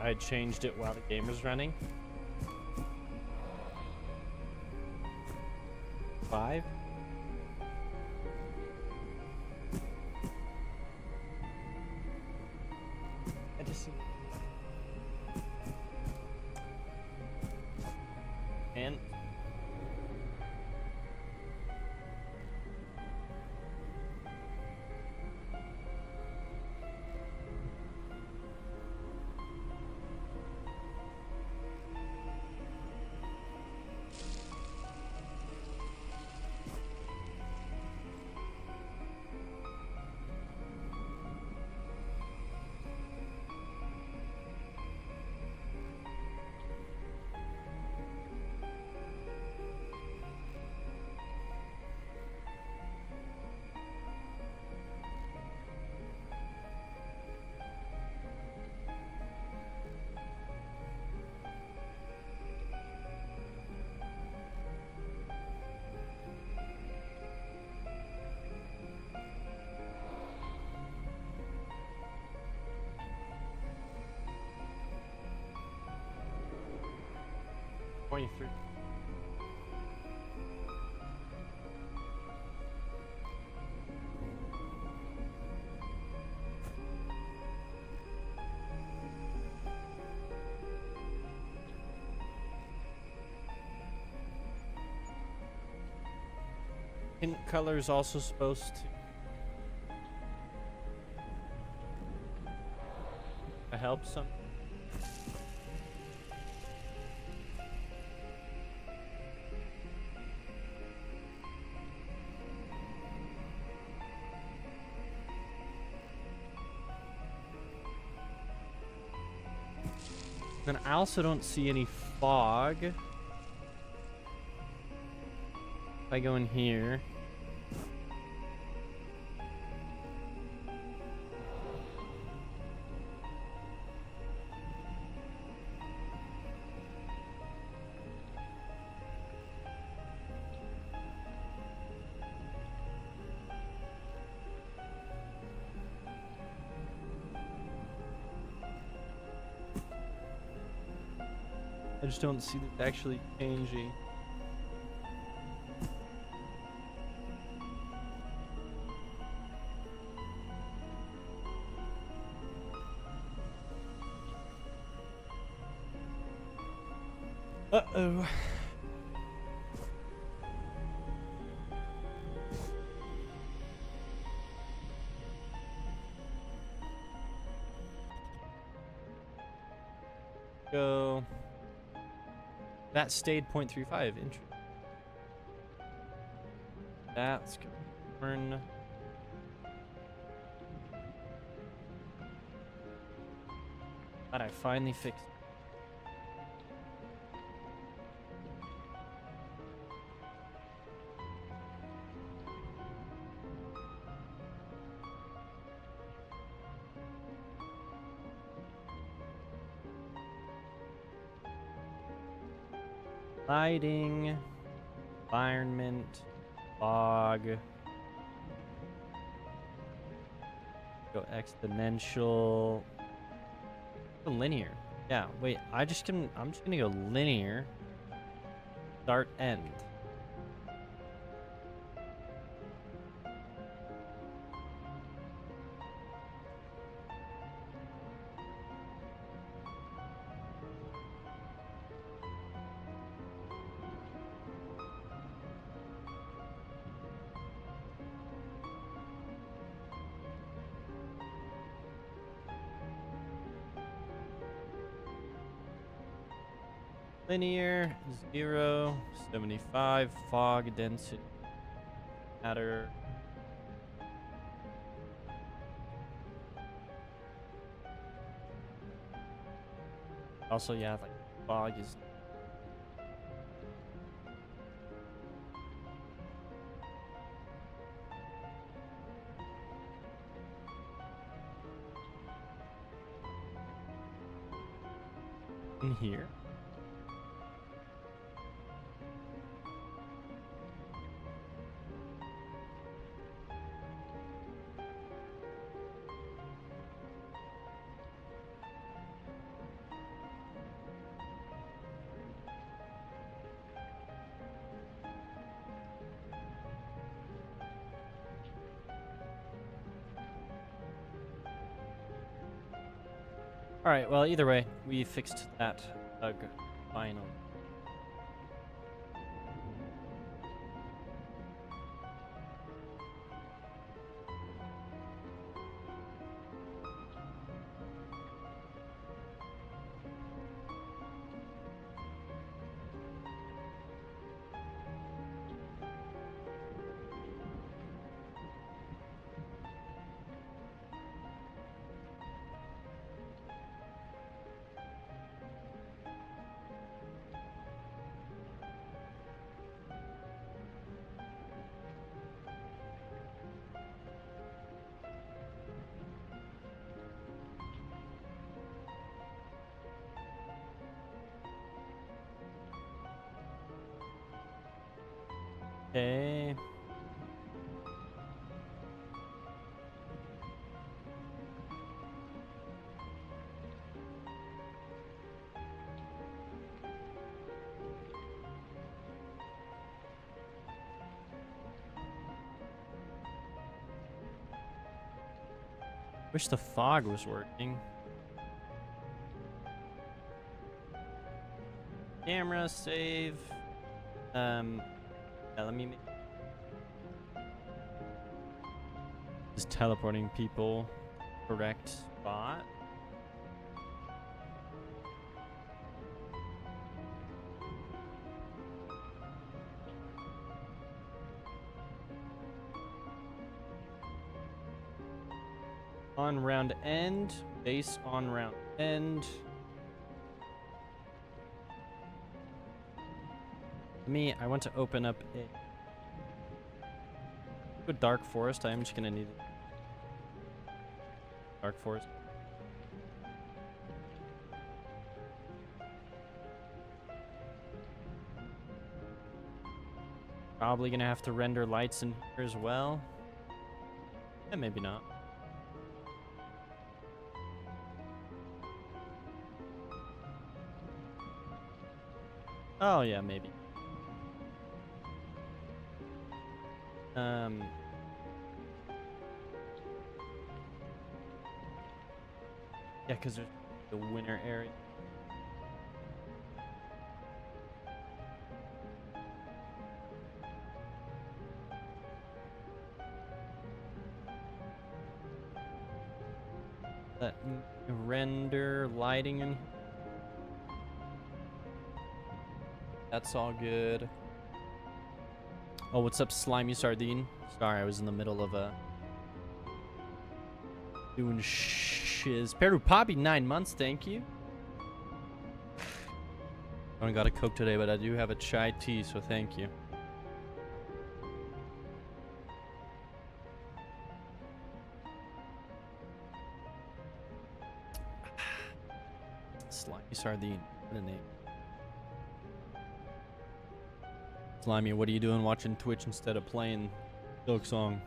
while the game was running. 5. I just see. 23. Hint color is also supposed to help some. Then I also don't see any fog. If I go in here. I just don't see this actually changing. Uh-oh. Go. That stayed 0.35. Interesting. That's going to turn. But I finally fixed it. Lighting, environment, fog. Go exponential. Go linear. Yeah, wait, I'm just gonna go linear. Start end. Linear, 0, 75, fog density, matter. Also, yeah, like fog is. In here. All right, well, either way, we fixed that bug finally. Okay. Wish the fog was working. Camera, save. Yeah, let me make... Just teleporting people. Correct spot. On round end. Base on round end. I want to open up a dark forest. I am just gonna need dark forest. Probably gonna have to render lights in here as well. And maybe not. Oh yeah, maybe. Yeah, because there's the winter area. Let me render lighting in. That's all good. Oh, what's up, Slimy Sardine? Sorry, I was in the middle of doing shiz. Peru Poppy, 9 months, thank you. I don't got a Coke today, but I do have a chai tea, so thank you. Slimy Sardine, what a name. Slimy, what are you doing watching Twitch instead of playing Silksong?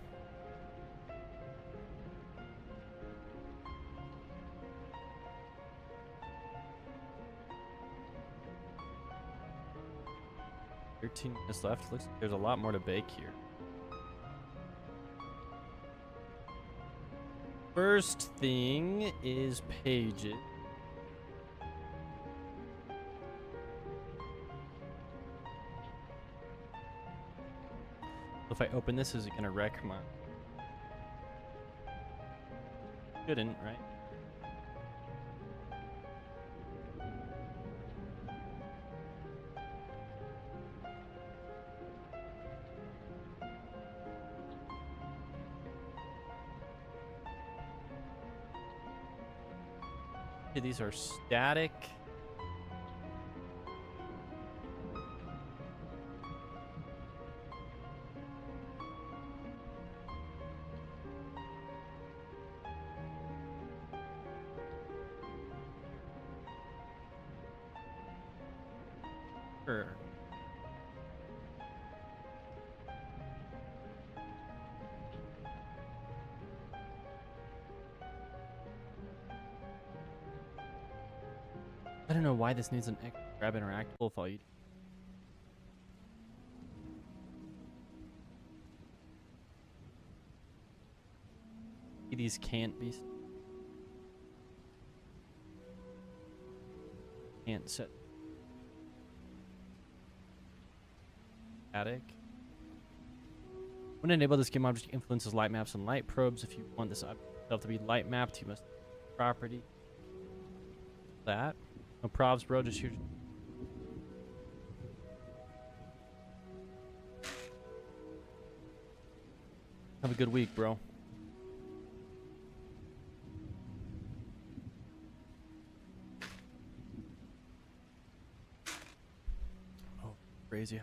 Thirteen minutes left. Looks like there's a lot more to bake here. First thing is pages. If I open this, is it gonna wreck my... Shouldn't, right? Okay, these are static. Sure. I don't know why this needs an extra grab interactable if all you... These can't be... Can't set... Static. When enable this game object influences light maps and light probes. If you want this object itself to be light mapped, you must property that. No probs, bro. Just here. Have a good week, bro. Oh, crazy.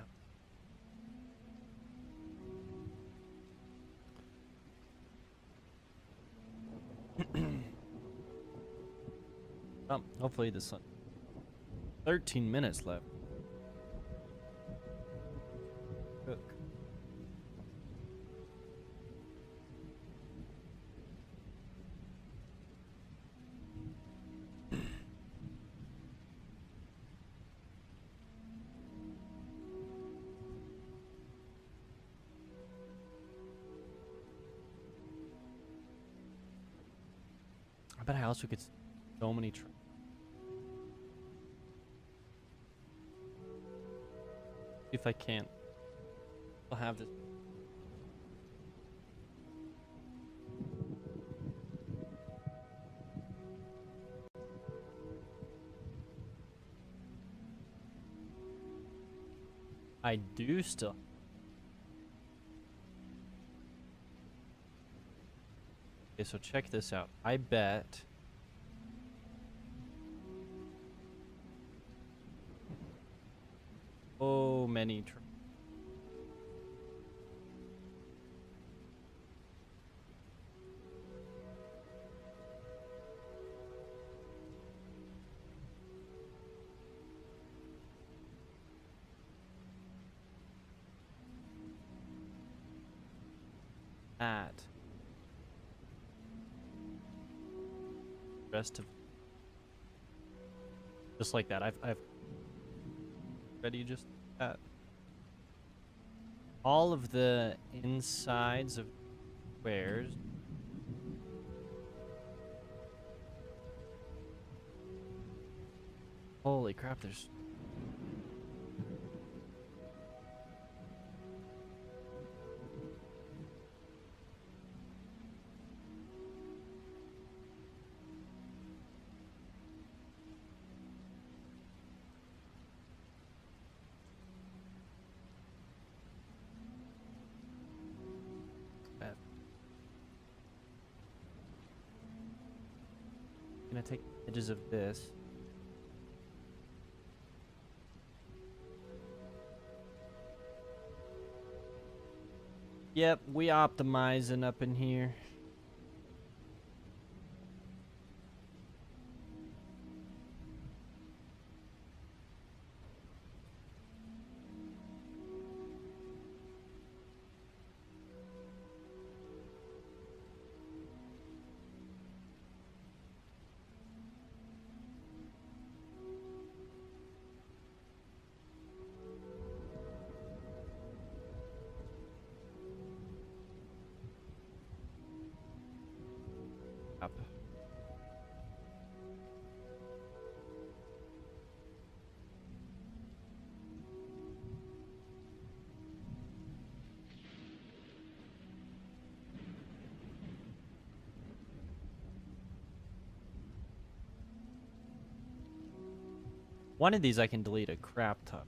Hopefully this one. 13 minutes left. Cook. Up at a house we could so many if I can't, I'll have this. I do still. Okay, so check this out. I bet so many at rest of just like that. I've ready just that. All of the insides of squares. Holy crap, there's gonna take edges of this. Yep, we optimizing up in here. Up. One of these I can delete a crap ton.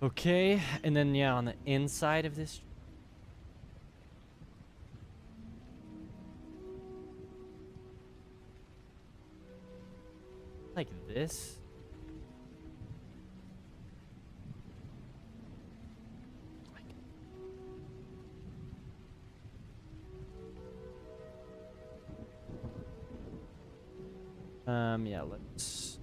Okay, and then yeah, on the inside of this like this. Yeah, let's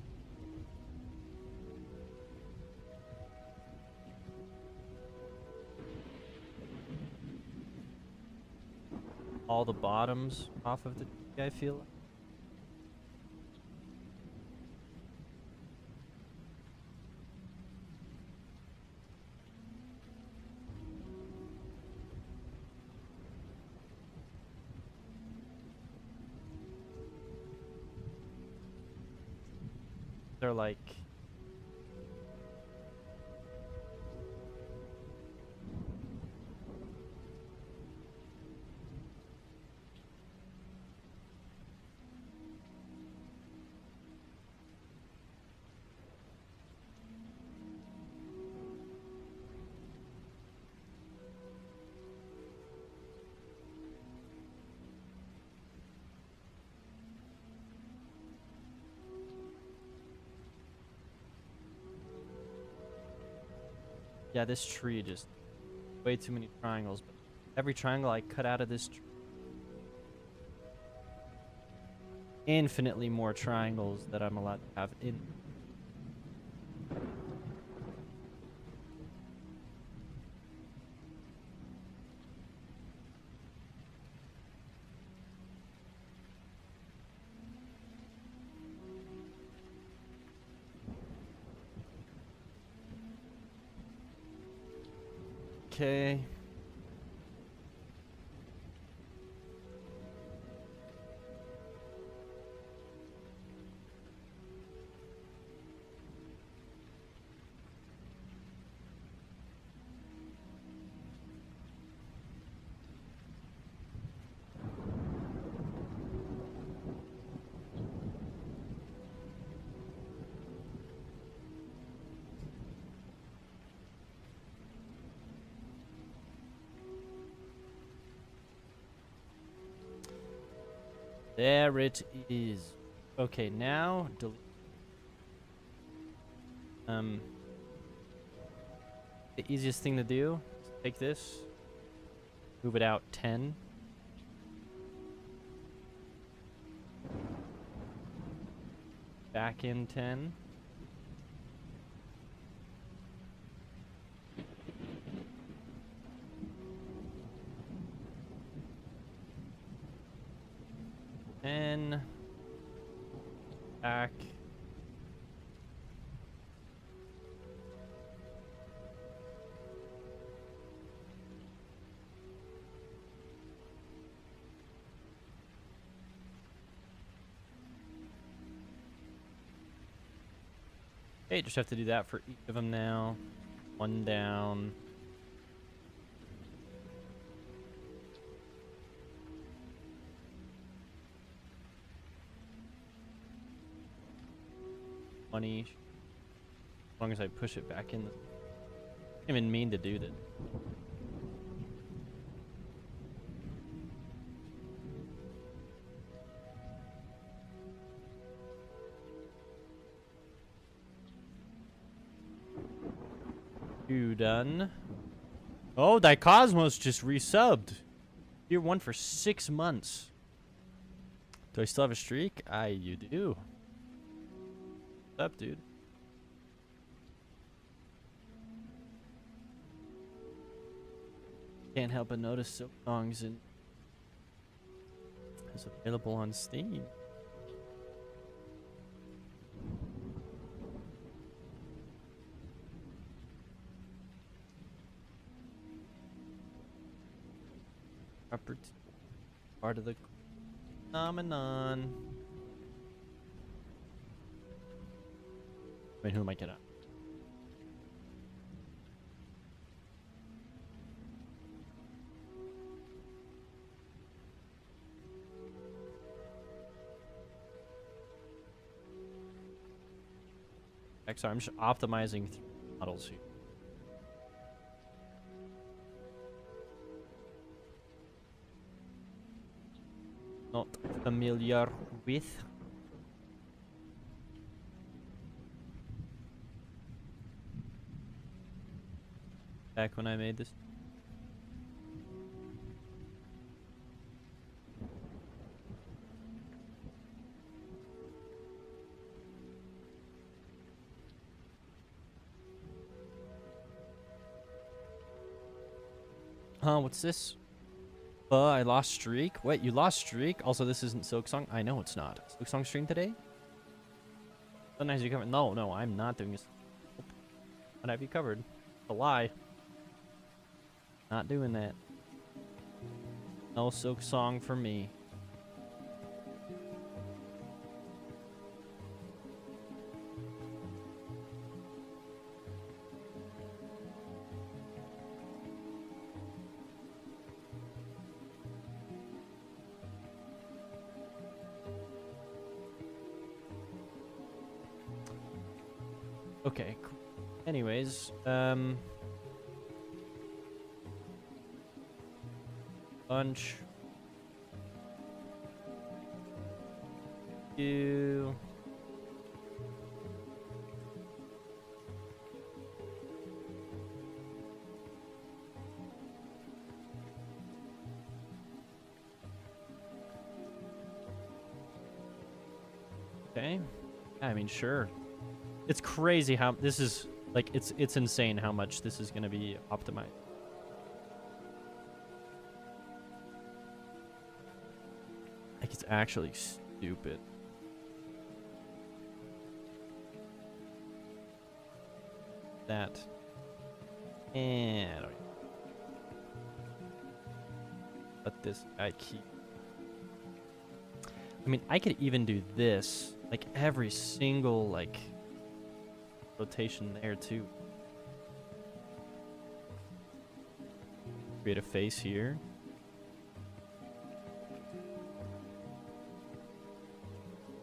all the bottoms off of the I feel like. They're like yeah, this tree just way too many triangles, but every triangle I cut out of this tree, infinitely more triangles that I'm allowed to have in. Okay. There it is. Okay, now delete. The easiest thing to do is take this, move it out 10. Back in 10. And back. Okay, just have to do that for each of them now. One down. One each. As long as I push it back in. I didn't even mean to do that. You done? Oh, Dicosmos just resubbed. Tier 1 for 6 months. Do I still have a streak? You do. What's up, dude? Can't help but notice Silk Songs is available on Steam. Part of the phenomenon. Wait, who am I kidding? Sorry, I'm just optimizing models here. Not familiar with. Back when I made this. What's this? I lost streak. Wait, you lost streak? Also, this isn't Silksong. I know it's not. Silksong stream today? Sometimes you cover. No, I'm not doing this. What have you covered? A lie. Not doing that. No Silksong for me. Okay, cool. Anyways, bunch. You. Okay. I mean, sure. It's crazy how this is, like, it's insane how much this is going to be optimized. Like, it's actually stupid. That. And let this guy keep. I mean, I could even do this, like every single like rotation there too. Create a face here.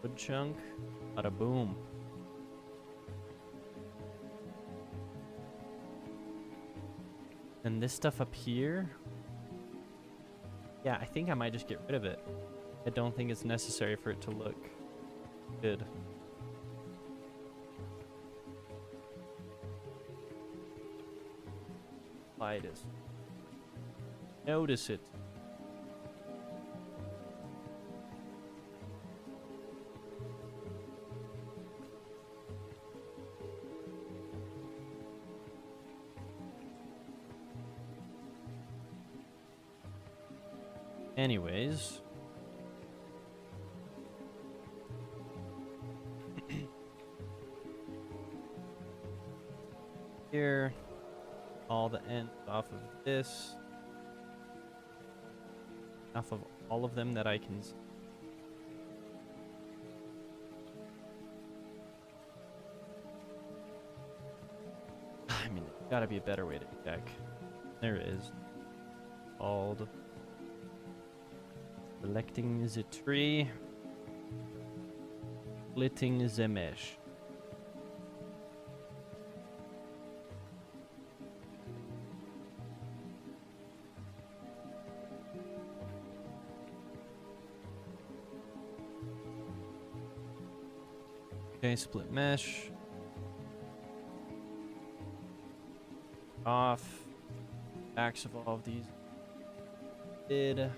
Wood chunk. Bada boom. And this stuff up here. Yeah, I think I might just get rid of it. I don't think it's necessary for it to look good. Light is. Notice it. Anyways. Here. All the ends off of this. Off of all of them that I can. I mean, there's gotta be a better way to check. There is. Called. Selecting the tree. Splitting the mesh. Okay, split mesh. Off. Backs of all of these. Did.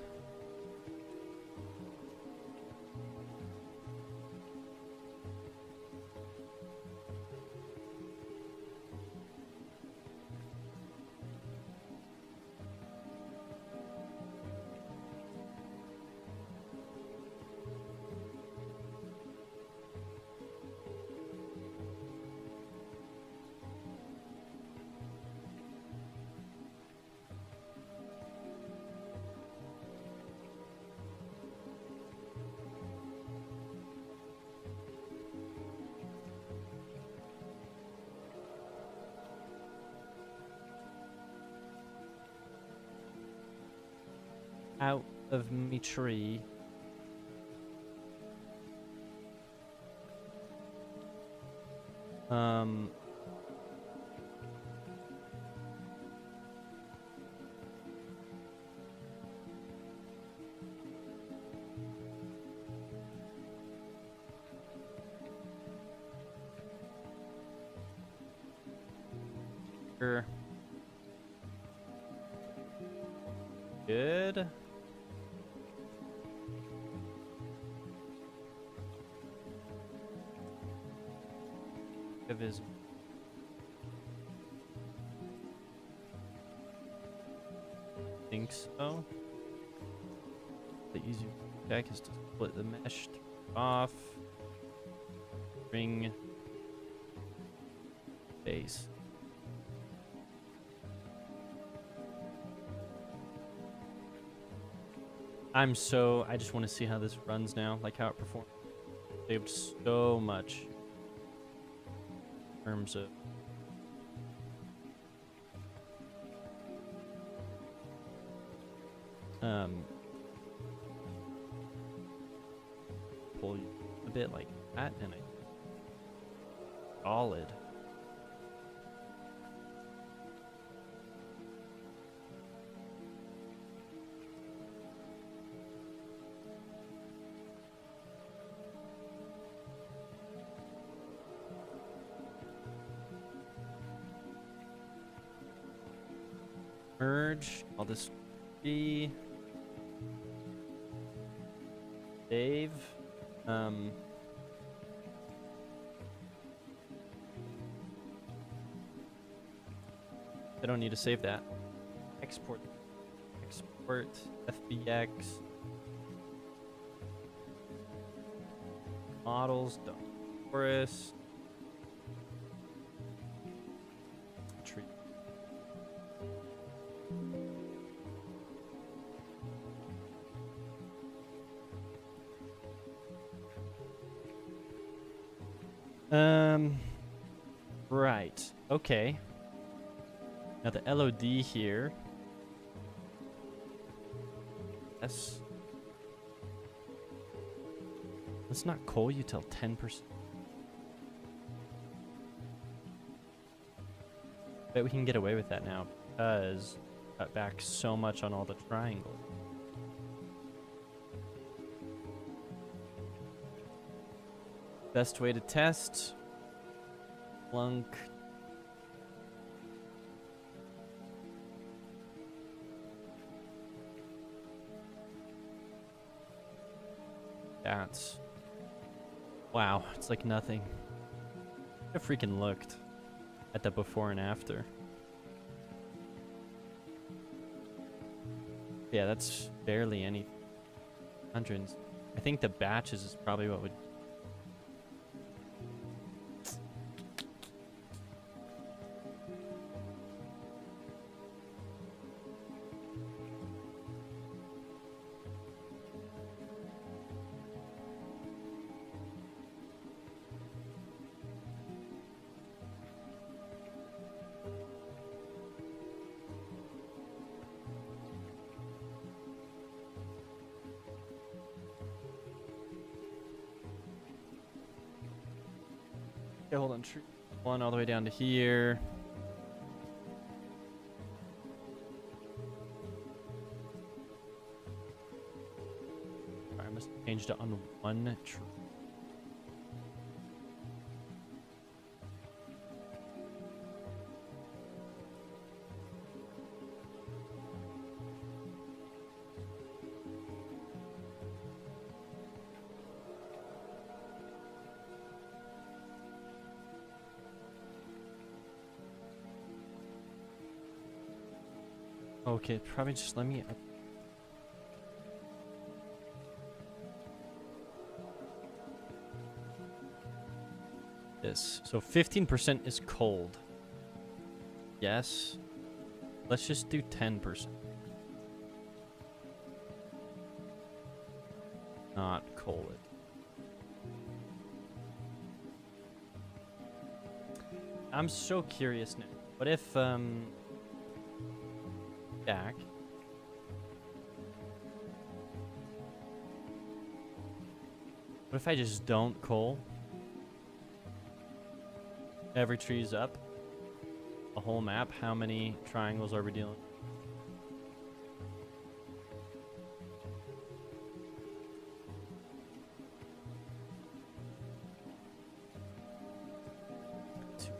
Out of me tree. Sure. Good. Of his think so. The easy check is to split the mesh off. Bring base. I just want to see how this runs now, like how it performs. Saved so much in terms of pull you a bit like that, and solid. Merge, all this be save. I don't need to save that. Export FBX models forest tree. Right. Okay. Now the LOD here. Let's not call you till 10%. Bet we can get away with that now because cut back so much on all the triangles. Best way to test. Plunk. That's... Wow, it's like nothing. I freaking looked at the before and after. Yeah, that's barely any hundreds. I think the batches is probably what would... Okay, hold on. Tree one all the way down to here. Alright, I must have changed it on one tree. Okay, probably just let me... This. So 15% is cold. Yes. Let's just do 10%. Not cold. I'm so curious now. What if, Jack. What if I just don't coal? Every tree's up. The whole map. How many triangles are we dealing?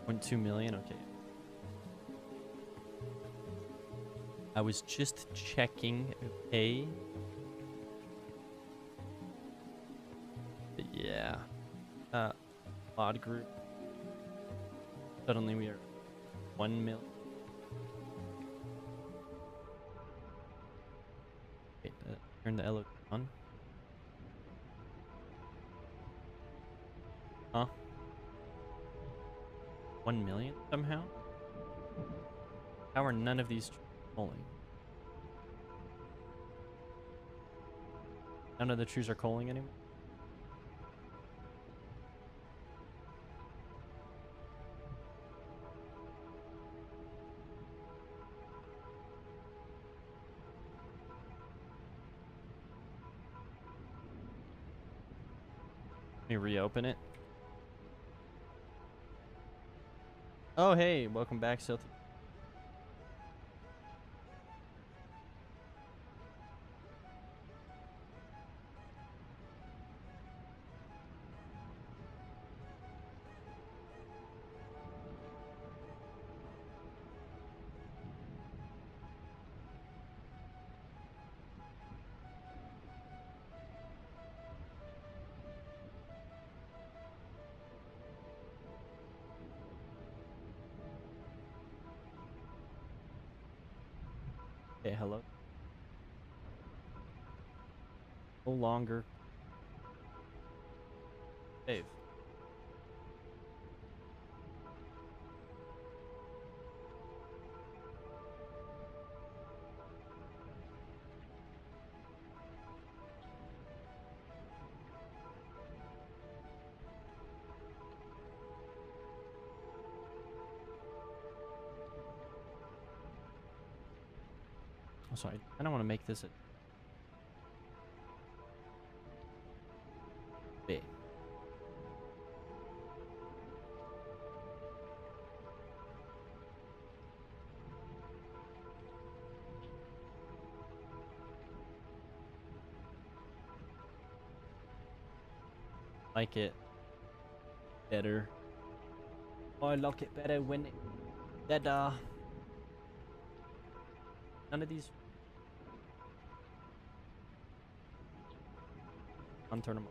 $2.2 million. Okay. I was just checking. Okay. But yeah. Odd group. Suddenly we are 1 million. Wait, turn the LOD on. Huh? 1 million somehow? How are none of these calling? None of the trees are calling anymore? Let me reopen it. Oh, hey, welcome back, Silty. Okay, hello. No longer. Save. Oh, sorry. I don't want to make this a B. Like it better. I like it better when it better. None of these. Unturn them.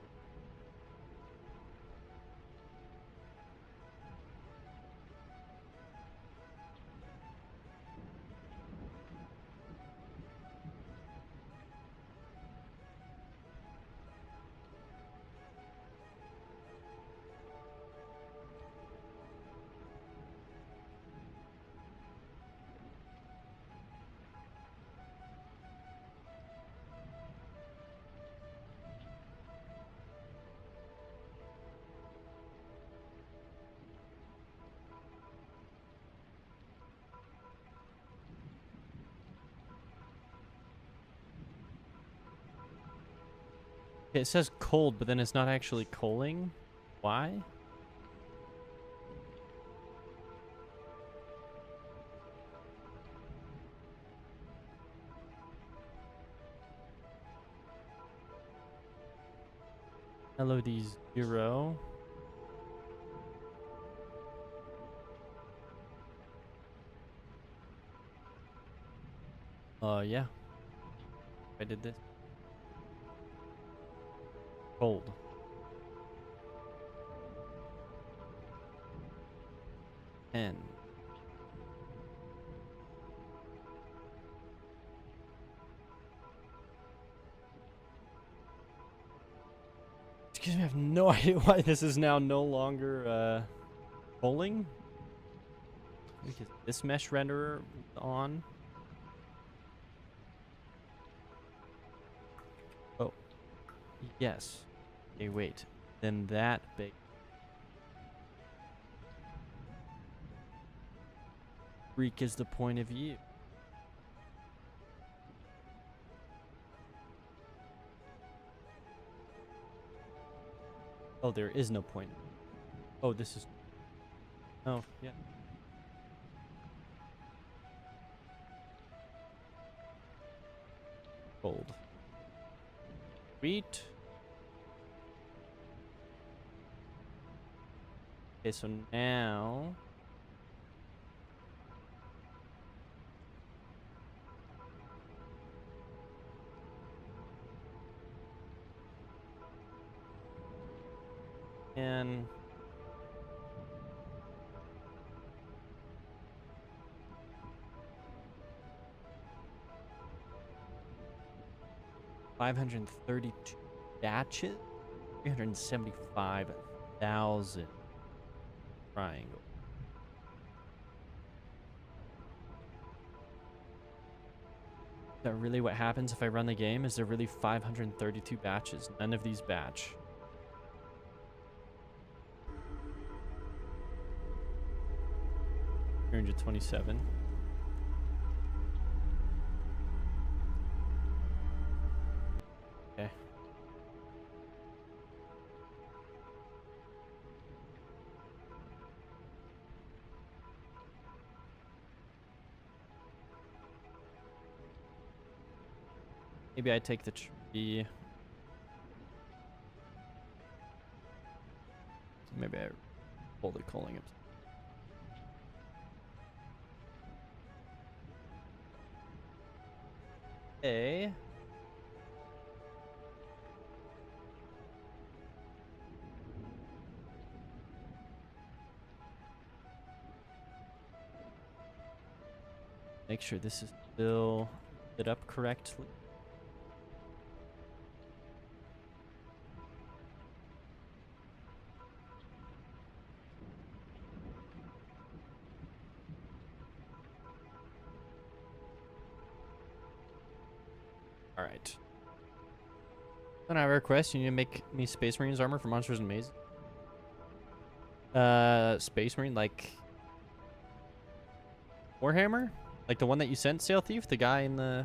It says cold, but then it's not actually coaling. Why? LOD 0. Yeah. I did this. Cold. N. Excuse me, I have no idea why this is now no longer polling. Because this mesh renderer on. Oh. Yes. Okay, wait. Then that big. Freak is the point of view. Oh, there is no point. Oh, this is. Oh, yeah. Gold. Sweet. Okay, so now. And. $532 batches, 375,000 triangle. Is that really what happens if I run the game? Is there really 532 batches? None of these batch. $327. Okay. Maybe I take the tree. Maybe I pull the calling up. Okay. Make sure this is still lit up correctly. All right. Then I have a request. You need to make me Space Marines armor for Monsters and Mazes. Space Marine, like Warhammer? Like the one that you sent, Sail Thief? The guy in the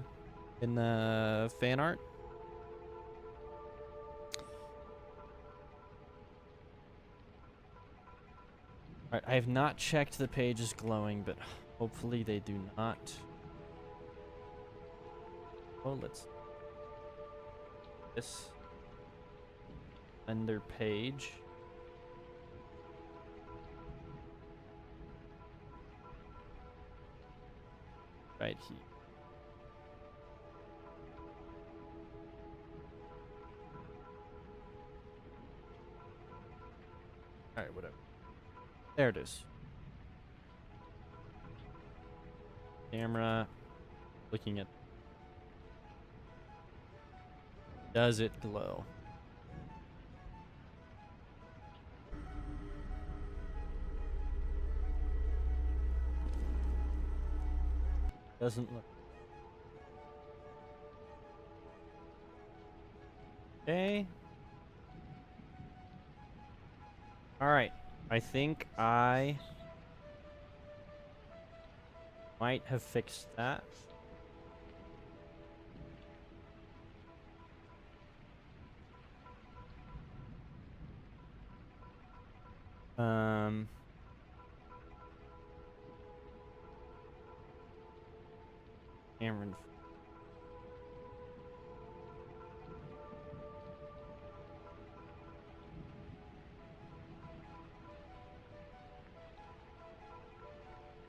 in the fan art. Alright, I have not checked the pages glowing, but hopefully they do not. Oh, let's this Ender page. Right here. Alright, whatever. There it is. Camera. Looking at. Does it glow? Doesn't look. Okay. Alright. I think I might have fixed that. Cameron.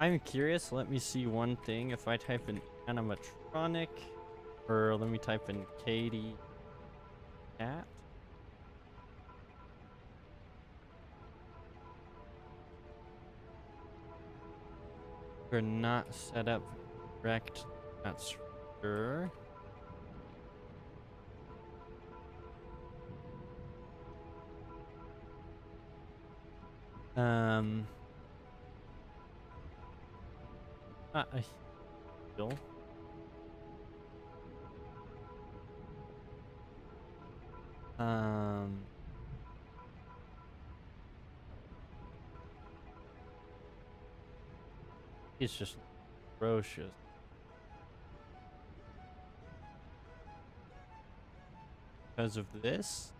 I'm curious. Let me see one thing. If I type in animatronic, or let me type in Katie Cat. We're not set up correct. That's sure. Not a heal. It's just ferocious. Because of this?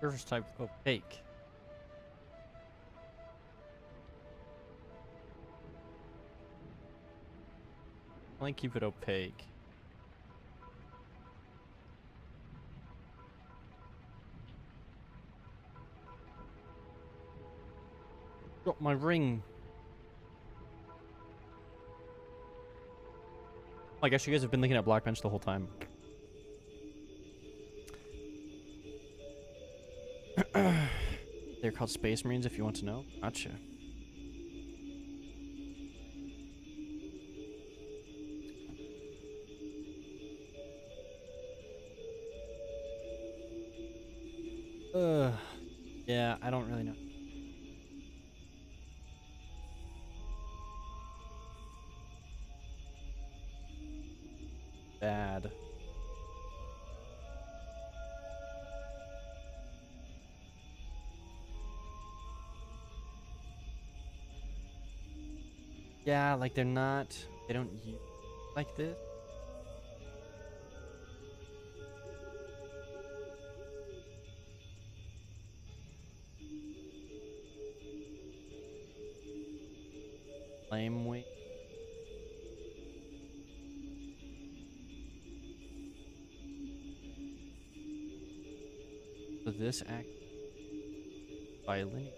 Surface type opaque. Only keep it opaque. Got my ring. I guess you guys have been looking at Black Bench the whole time. They're called Space Marines if you want to know. Gotcha. Yeah, I don't really know. Bad. Yeah, like they don't use like this. Flame wing. So this act violin.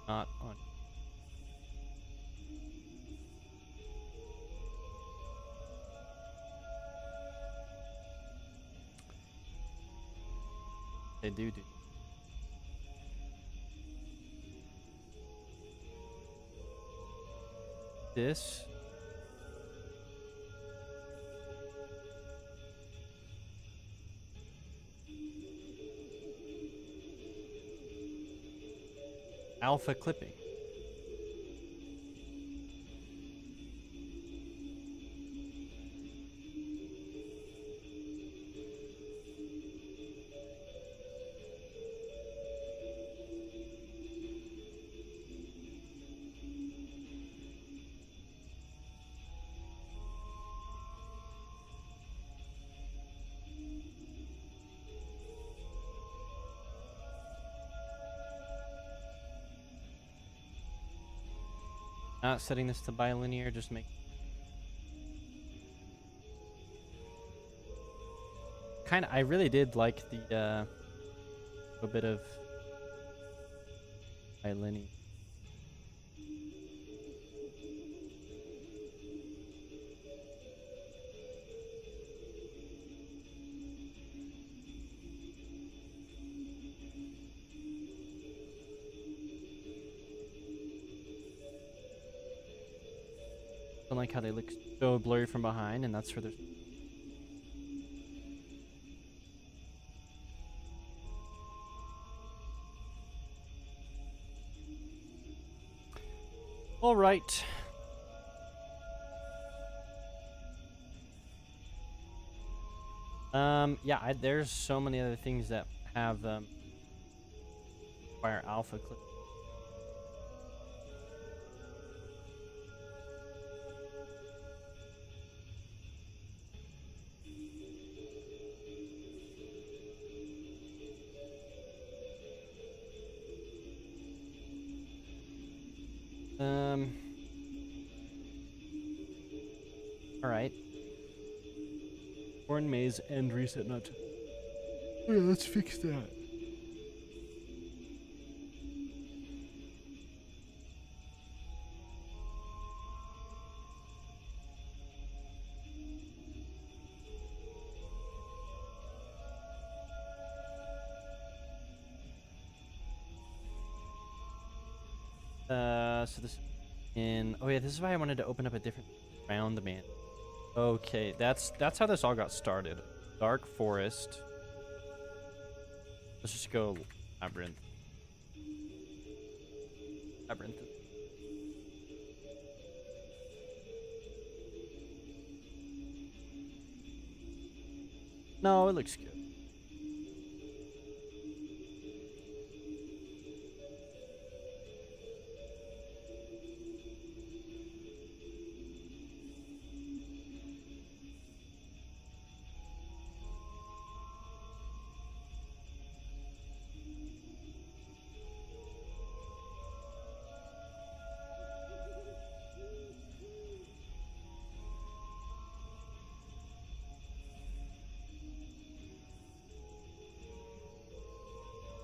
Not on. They do. This. alpha clipping. Not setting this to bilinear, just make kind of. I really did like the a bit of bilinear. I like how they look so blurry from behind, and that's where there's. All right. Yeah, there's so many other things that have require alpha clip. All right. Corn maze and reset nut. Yeah, let's fix that. So this oh yeah, this is why I wanted to open up a different round man. Okay, that's how this all got started. Dark forest. Let's just go labyrinth. Labyrinth. No, it looks good.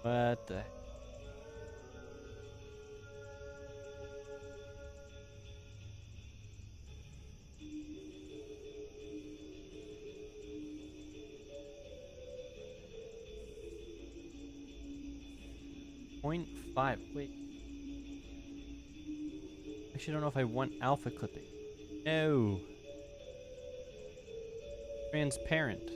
What the? Point 5. Wait. Actually, don't know if I want alpha clipping. No. Transparent.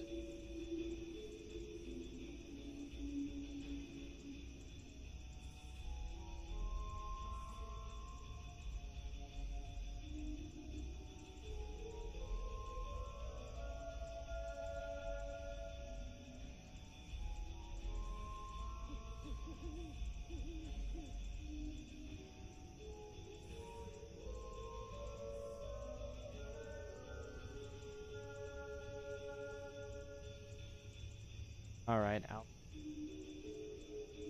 All right, out.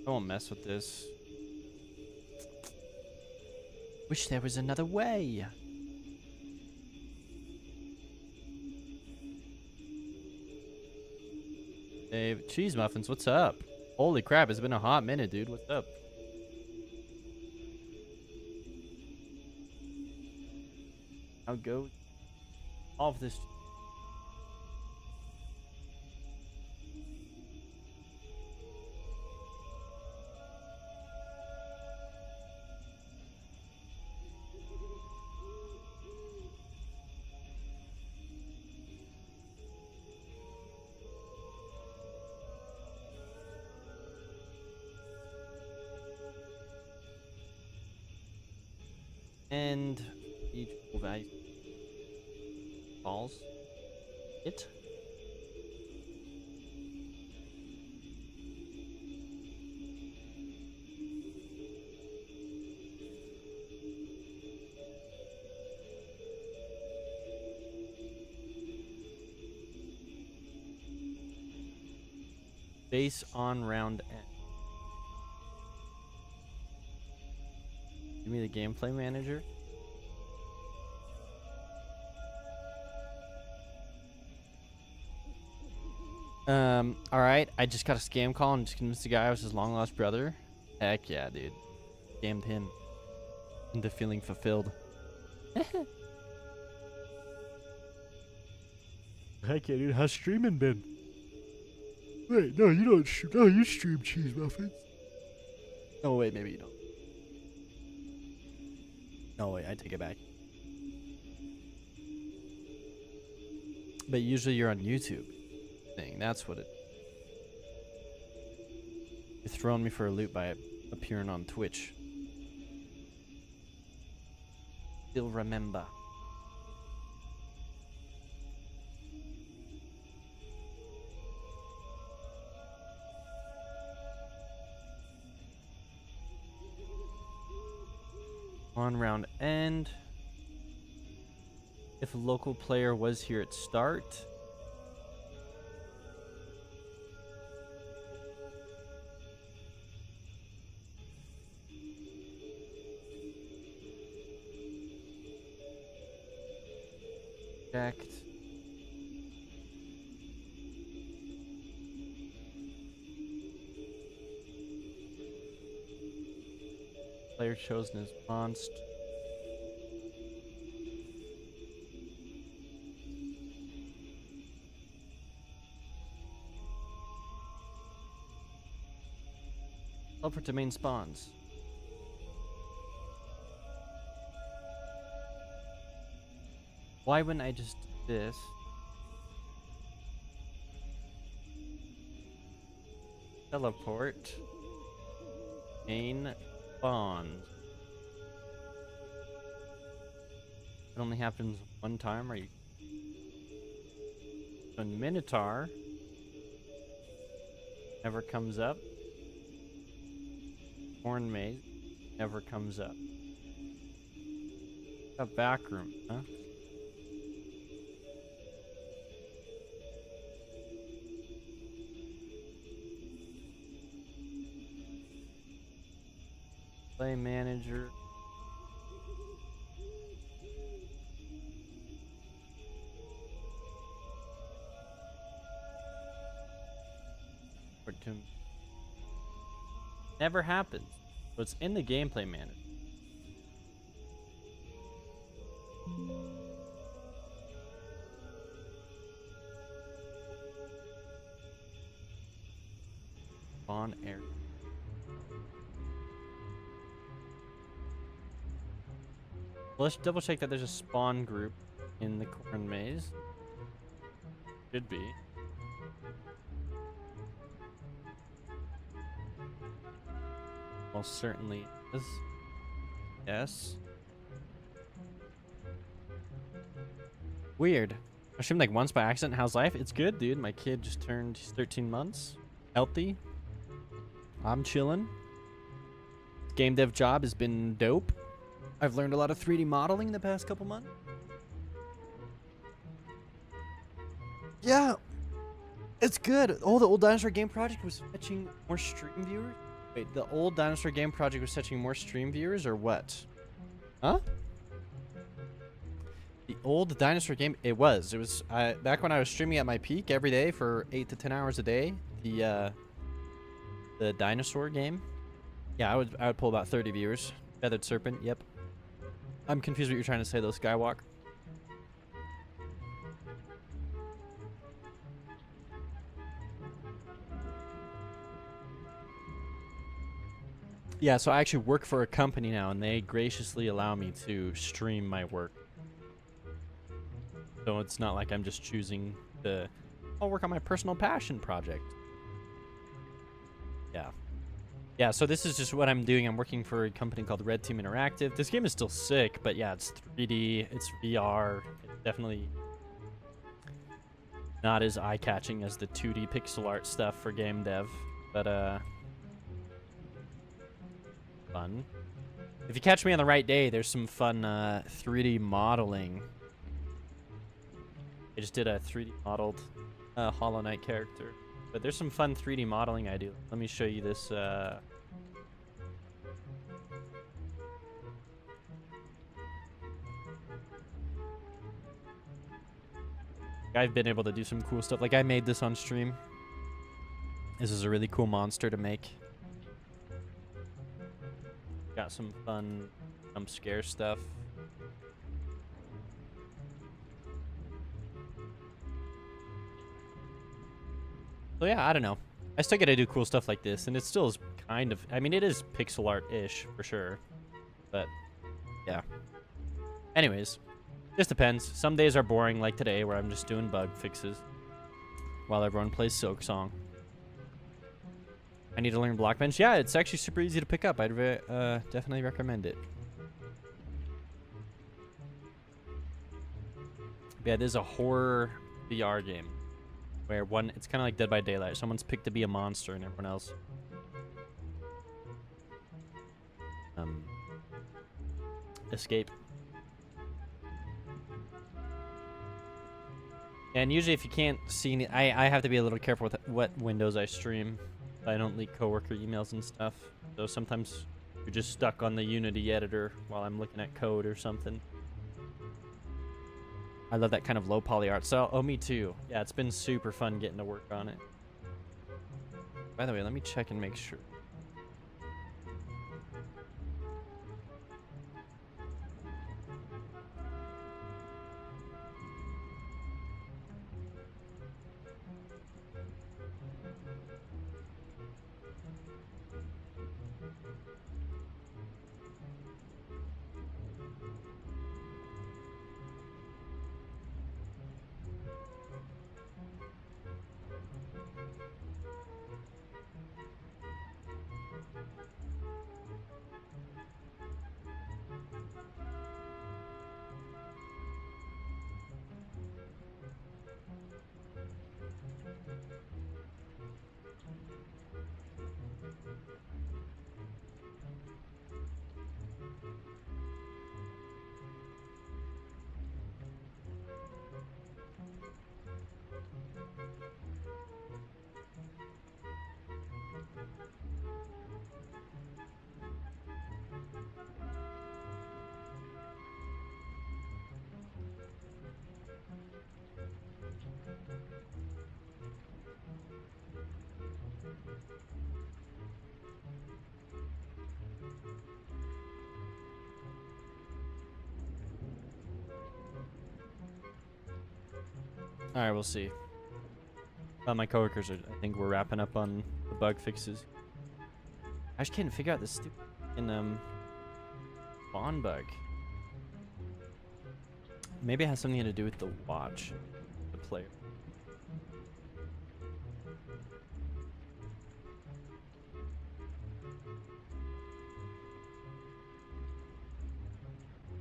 I won't mess with this. Wish there was another way. Hey, cheese muffins, what's up? Holy crap, it's been a hot minute, dude. What's up? I'll go off this. and each value falls it. Base on round end. Give me the gameplay manager. All right. I just got a scam call and just convinced the guy I was his long lost brother. Heck yeah, dude. Scammed him into feeling fulfilled. Heck yeah, dude. How's streaming been? Wait, no, you don't stream. No, you stream cheese muffins. Oh wait, maybe you don't. No wait, I take it back. But usually you're on YouTube. Thing. That's what it. You're throwing me for a loop by appearing on Twitch. Still remember. On round end. If a local player was here at start. Checked. Player chosen as monst. Over to main spawns. Why wouldn't I just do this? Teleport. Main spawns. It only happens one time, are you? When Minotaur never comes up. Corn maze never comes up. A back room, huh? Play manager. Never happens. So it's in the gameplay manager. Spawn area. Let's double check that there's a spawn group in the corn maze. Should be. Well, certainly is. Yes. Weird. I streamed like once by accident. How's life? It's good, dude. My kid just turned 13 months. Healthy. I'm chilling. Game dev job has been dope. I've learned a lot of 3D modeling the past couple months. Yeah. It's good. Oh, the old Dinosaur Game Project was fetching more stream viewers? Wait, the old Dinosaur Game Project was fetching more stream viewers or what? Huh? The old Dinosaur Game, it was back when I was streaming at my peak every day for 8 to 10 hours a day. The dinosaur game. Yeah, I would pull about 30 viewers. Feathered Serpent, yep. I'm confused what you're trying to say though, Skywalk. Yeah, so I actually work for a company now, and they graciously allow me to stream my work. So it's not like I'm just choosing to, I'll work on my personal passion project. Yeah. Yeah, so this is just what I'm doing. I'm working for a company called Red Team Interactive. This game is still sick, but yeah, it's 3D, it's VR. It's definitely not as eye-catching as the 2D pixel art stuff for game dev, but fun. If you catch me on the right day, there's some fun 3D modeling. I just did a 3D modeled Hollow Knight character. But there's some fun 3D modeling I do. Let me show you this. I've been able to do some cool stuff. Like, I made this on stream. This is a really cool monster to make. Got some fun jump scare stuff. So yeah, I don't know. I still get to do cool stuff like this, and it still is kind of... I mean, it is pixel art-ish, for sure. But, yeah. Anyways, just depends. Some days are boring, like today, where I'm just doing bug fixes while everyone plays Silksong. I need to learn Blockbench. Yeah, it's actually super easy to pick up. I'd definitely recommend it. Yeah, this is a horror VR game where it's kind of like Dead by Daylight. Someone's picked to be a monster and everyone else escape. And usually if you can't see any, I have to be a little careful with what windows I stream. I don't leak coworker emails and stuff. So sometimes you're just stuck on the Unity editor while I'm looking at code or something. I love that kind of low poly art. So, oh, me too. Yeah, it's been super fun getting to work on it. By the way, let me check and make sure. All right, we'll see. My coworkers I think we're wrapping up on the bug fixes. I just can't figure out this stupid spawn bug. Maybe it has something to do with the watch, the player.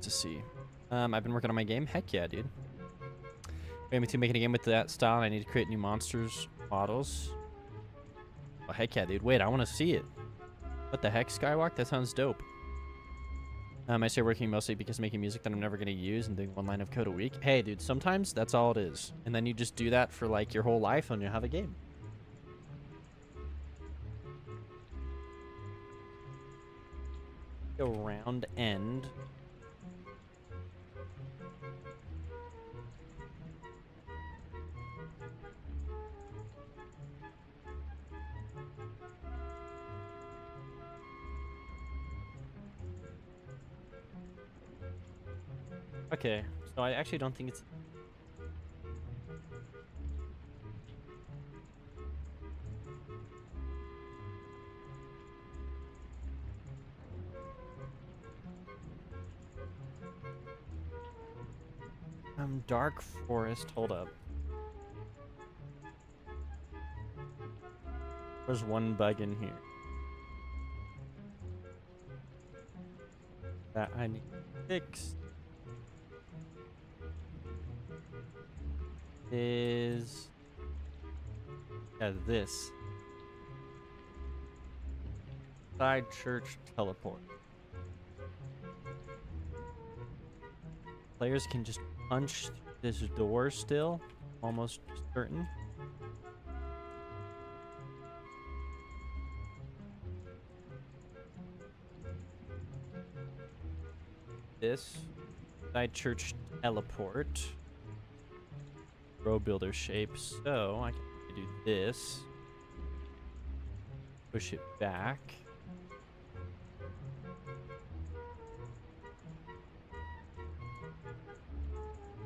To see. I've been working on my game. Heck yeah, dude. Aiming to making a game with that style, and I need to create new monsters, models. Oh, heck yeah, dude. Wait, I want to see it. What the heck, Skywalk? That sounds dope. I start working mostly because making music that I'm never going to use and doing one line of code a week. Hey, dude, sometimes that's all it is. And then you just do that for, like, your whole life and you have a game. Go round end. Okay, so I actually don't think it's... Dark Forest, hold up. There's one bug in here. that I need to fix is this side church teleport. Players can just punch this door still, almost certain. This side church teleport. Row builder shape, so I can do this. Push it back.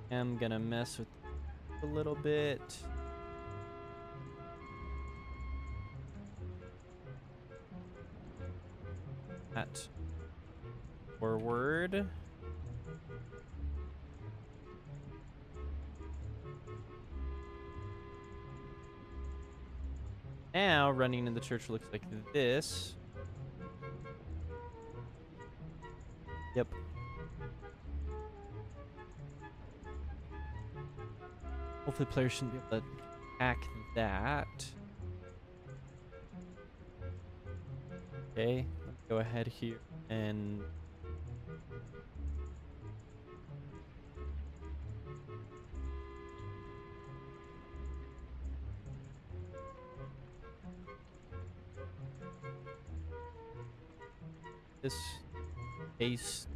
I'm gonna mess with it a little bit. That forward. Now running in the church looks like this. Yep. Hopefully players shouldn't be able to hack that. Okay, let's go ahead here and this case.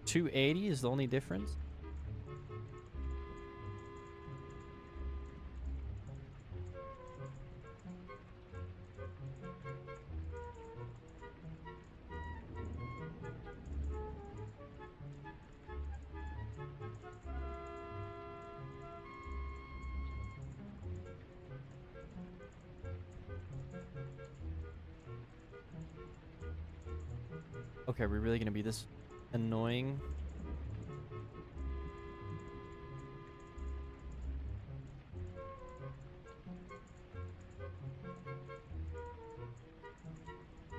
$280 is the only difference. Okay, are we really gonna be this annoying?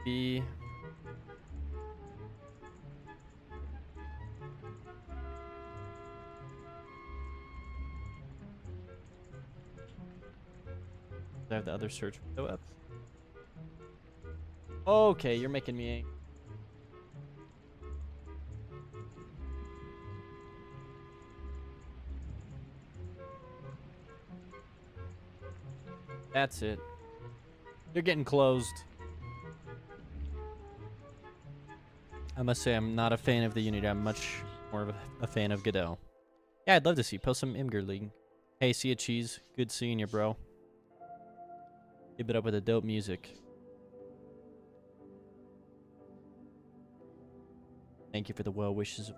B. I have the other search window up. Okay, you're making me angry. That's it. They're getting closed. I must say I'm not a fan of the Unity. I'm much more of a fan of Godot. Yeah, I'd love to see. Post some Imgur League. Hey, see ya, Cheese. Good seeing you, bro. Keep it up with the dope music. Thank you for the well wishes.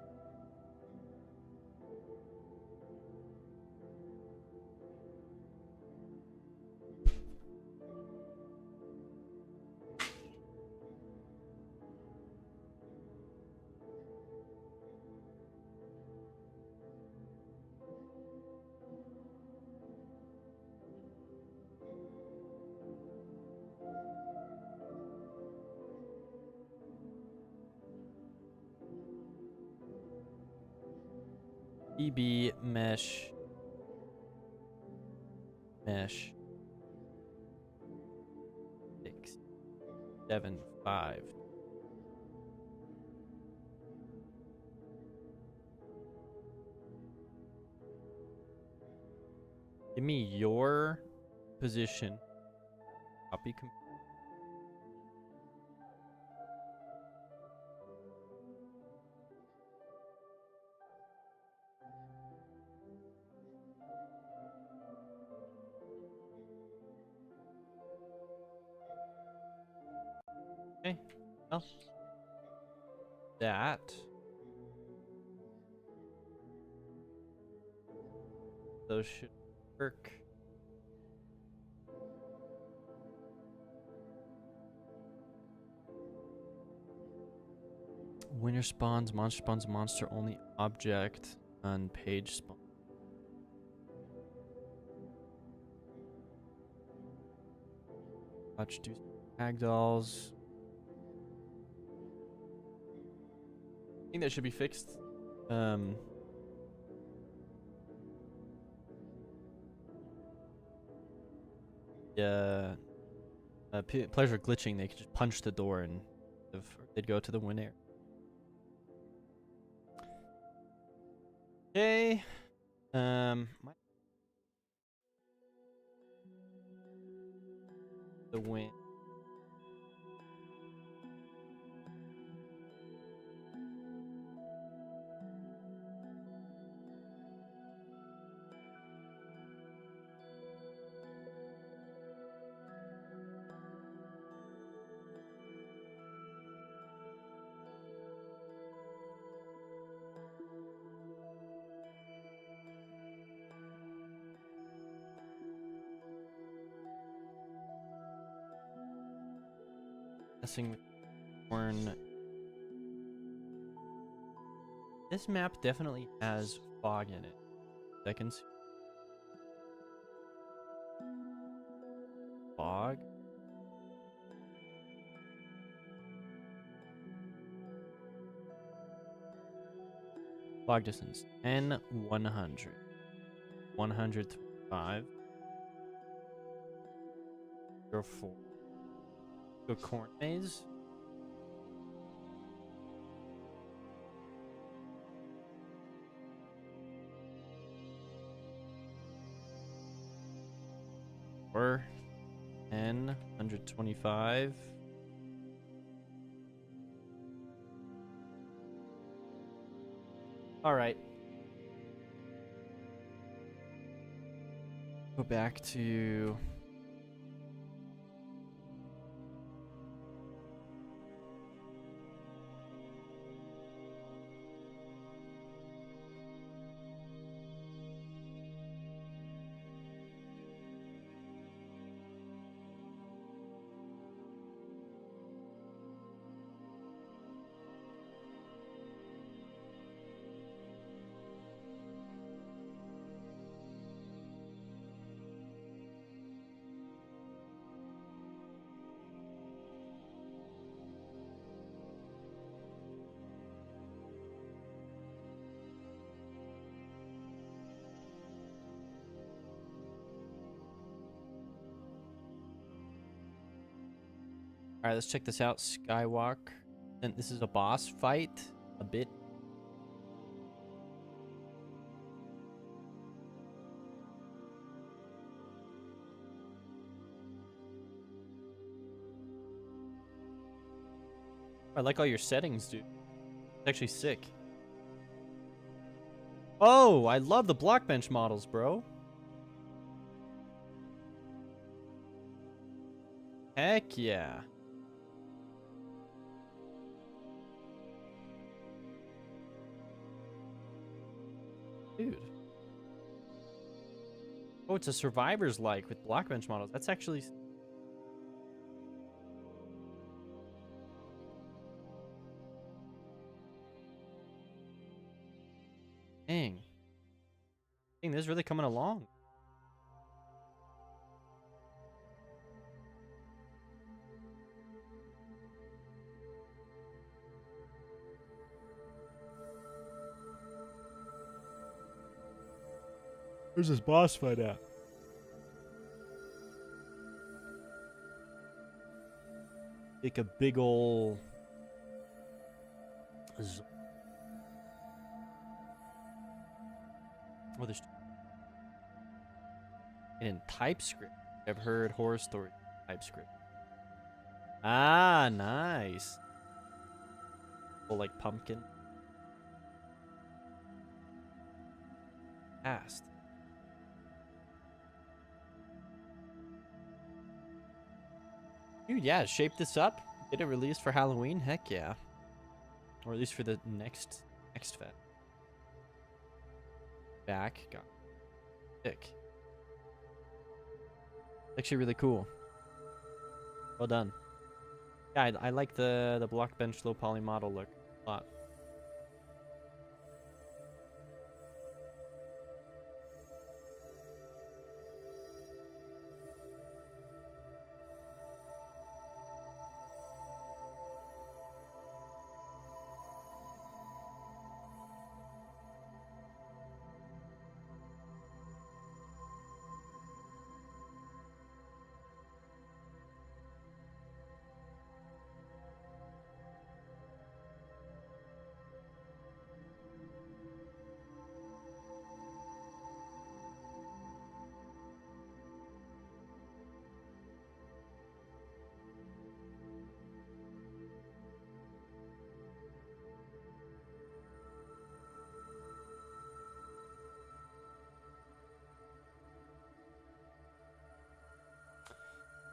EB mesh. 6, 7, 5. Give me your position. Copy. Okay. Well, that. Those should work. Winner spawns, monster only object on page spawn. Watch do tag dolls. I think that should be fixed. Yeah. Players are glitching. They could just punch the door and they'd go to the win area. Okay. The win. Messing with corn. This map definitely has fog in it. Seconds. Fog. Fog distance. N 100. 105. 04. Go corn maze. Or N 125. All right. Go back to all right, let's check this out. Skywalk. And this is a boss fight. A bit. I like all your settings, dude. It's actually sick. Oh, I love the block bench models, bro. Heck yeah. Dude. Oh, it's a survivor's like with block bench models. That's actually... Dang. Dang, this is really coming along. Where's this boss fight at? Like a big ol' Oh, there's... And in TypeScript. I've heard horror story TypeScript. Ah, nice. Oh, like pumpkin. Fast. Dude, yeah, shape this up. Get it released for Halloween. Heck yeah. Or at least for the next fest. Back. Got sick. Actually really cool. Well done. Yeah, I like the block bench low poly model look. lot.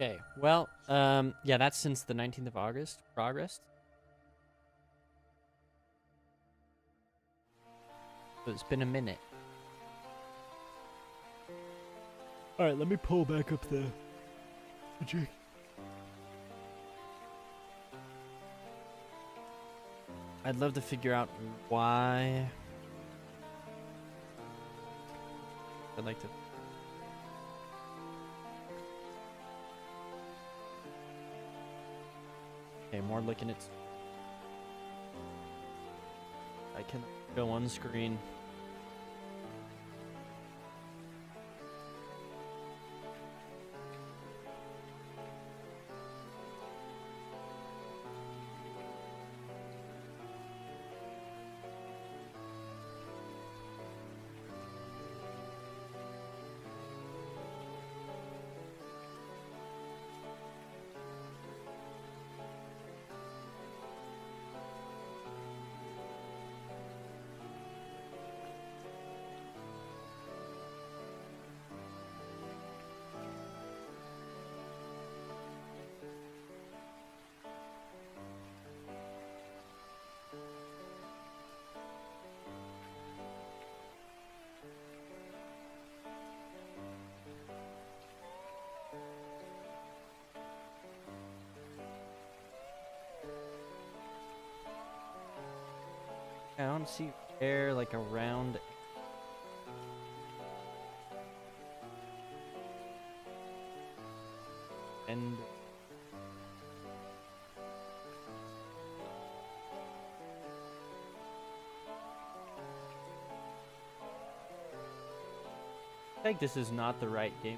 Okay, well, yeah, that's since the 19th of August. Progress. So it's been a minute. Alright, let me pull back up the Jake. I'd love to figure out why. I'd like to. Okay, more looking at. I can go on screen. I don't see air like around. And I think this is not the right game.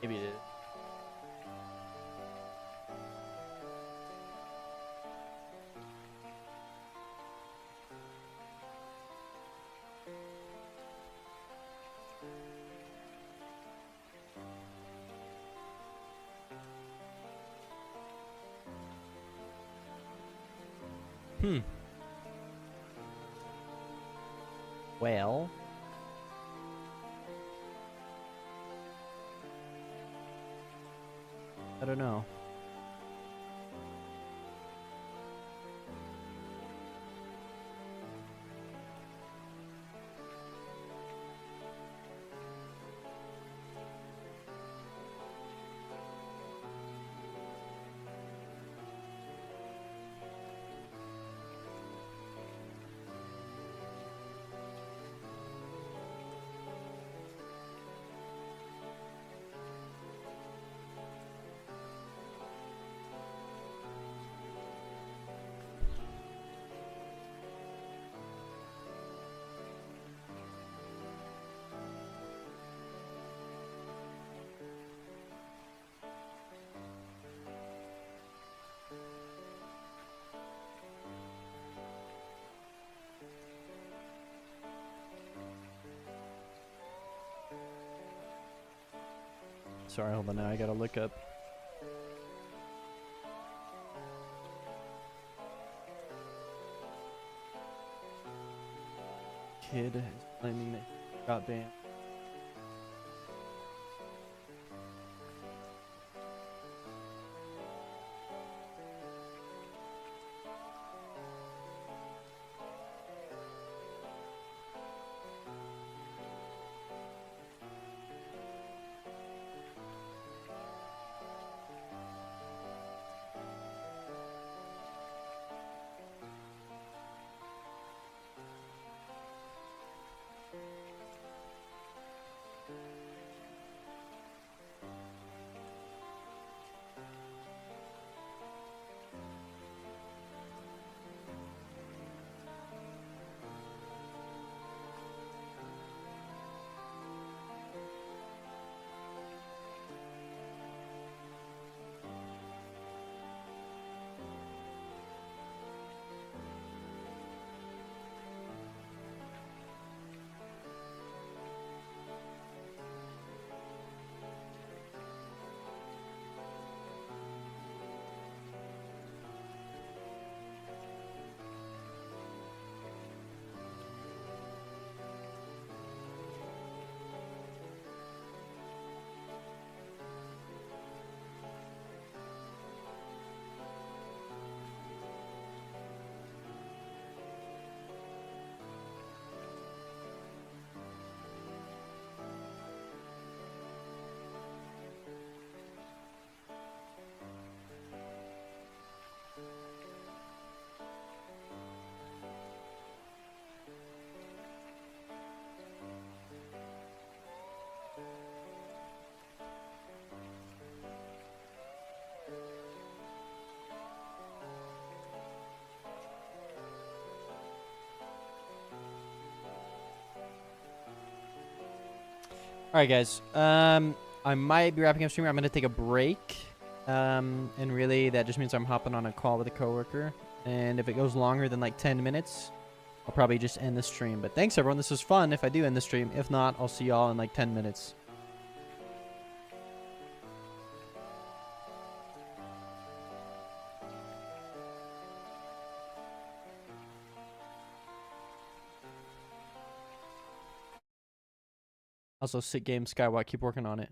Maybe it is. Well, I don't know. Sorry, hold on now. I gotta look up. Kid is claiming that he got banned. All right, guys. I might be wrapping up stream. I'm gonna take a break. And really, that just means I'm hopping on a call with a coworker. And if it goes longer than like 10 minutes, I'll probably just end the stream. But thanks, everyone. This was fun if I do end the stream. If not, I'll see y'all in like 10 minutes. Also, sick game, Skywalk. Keep working on it.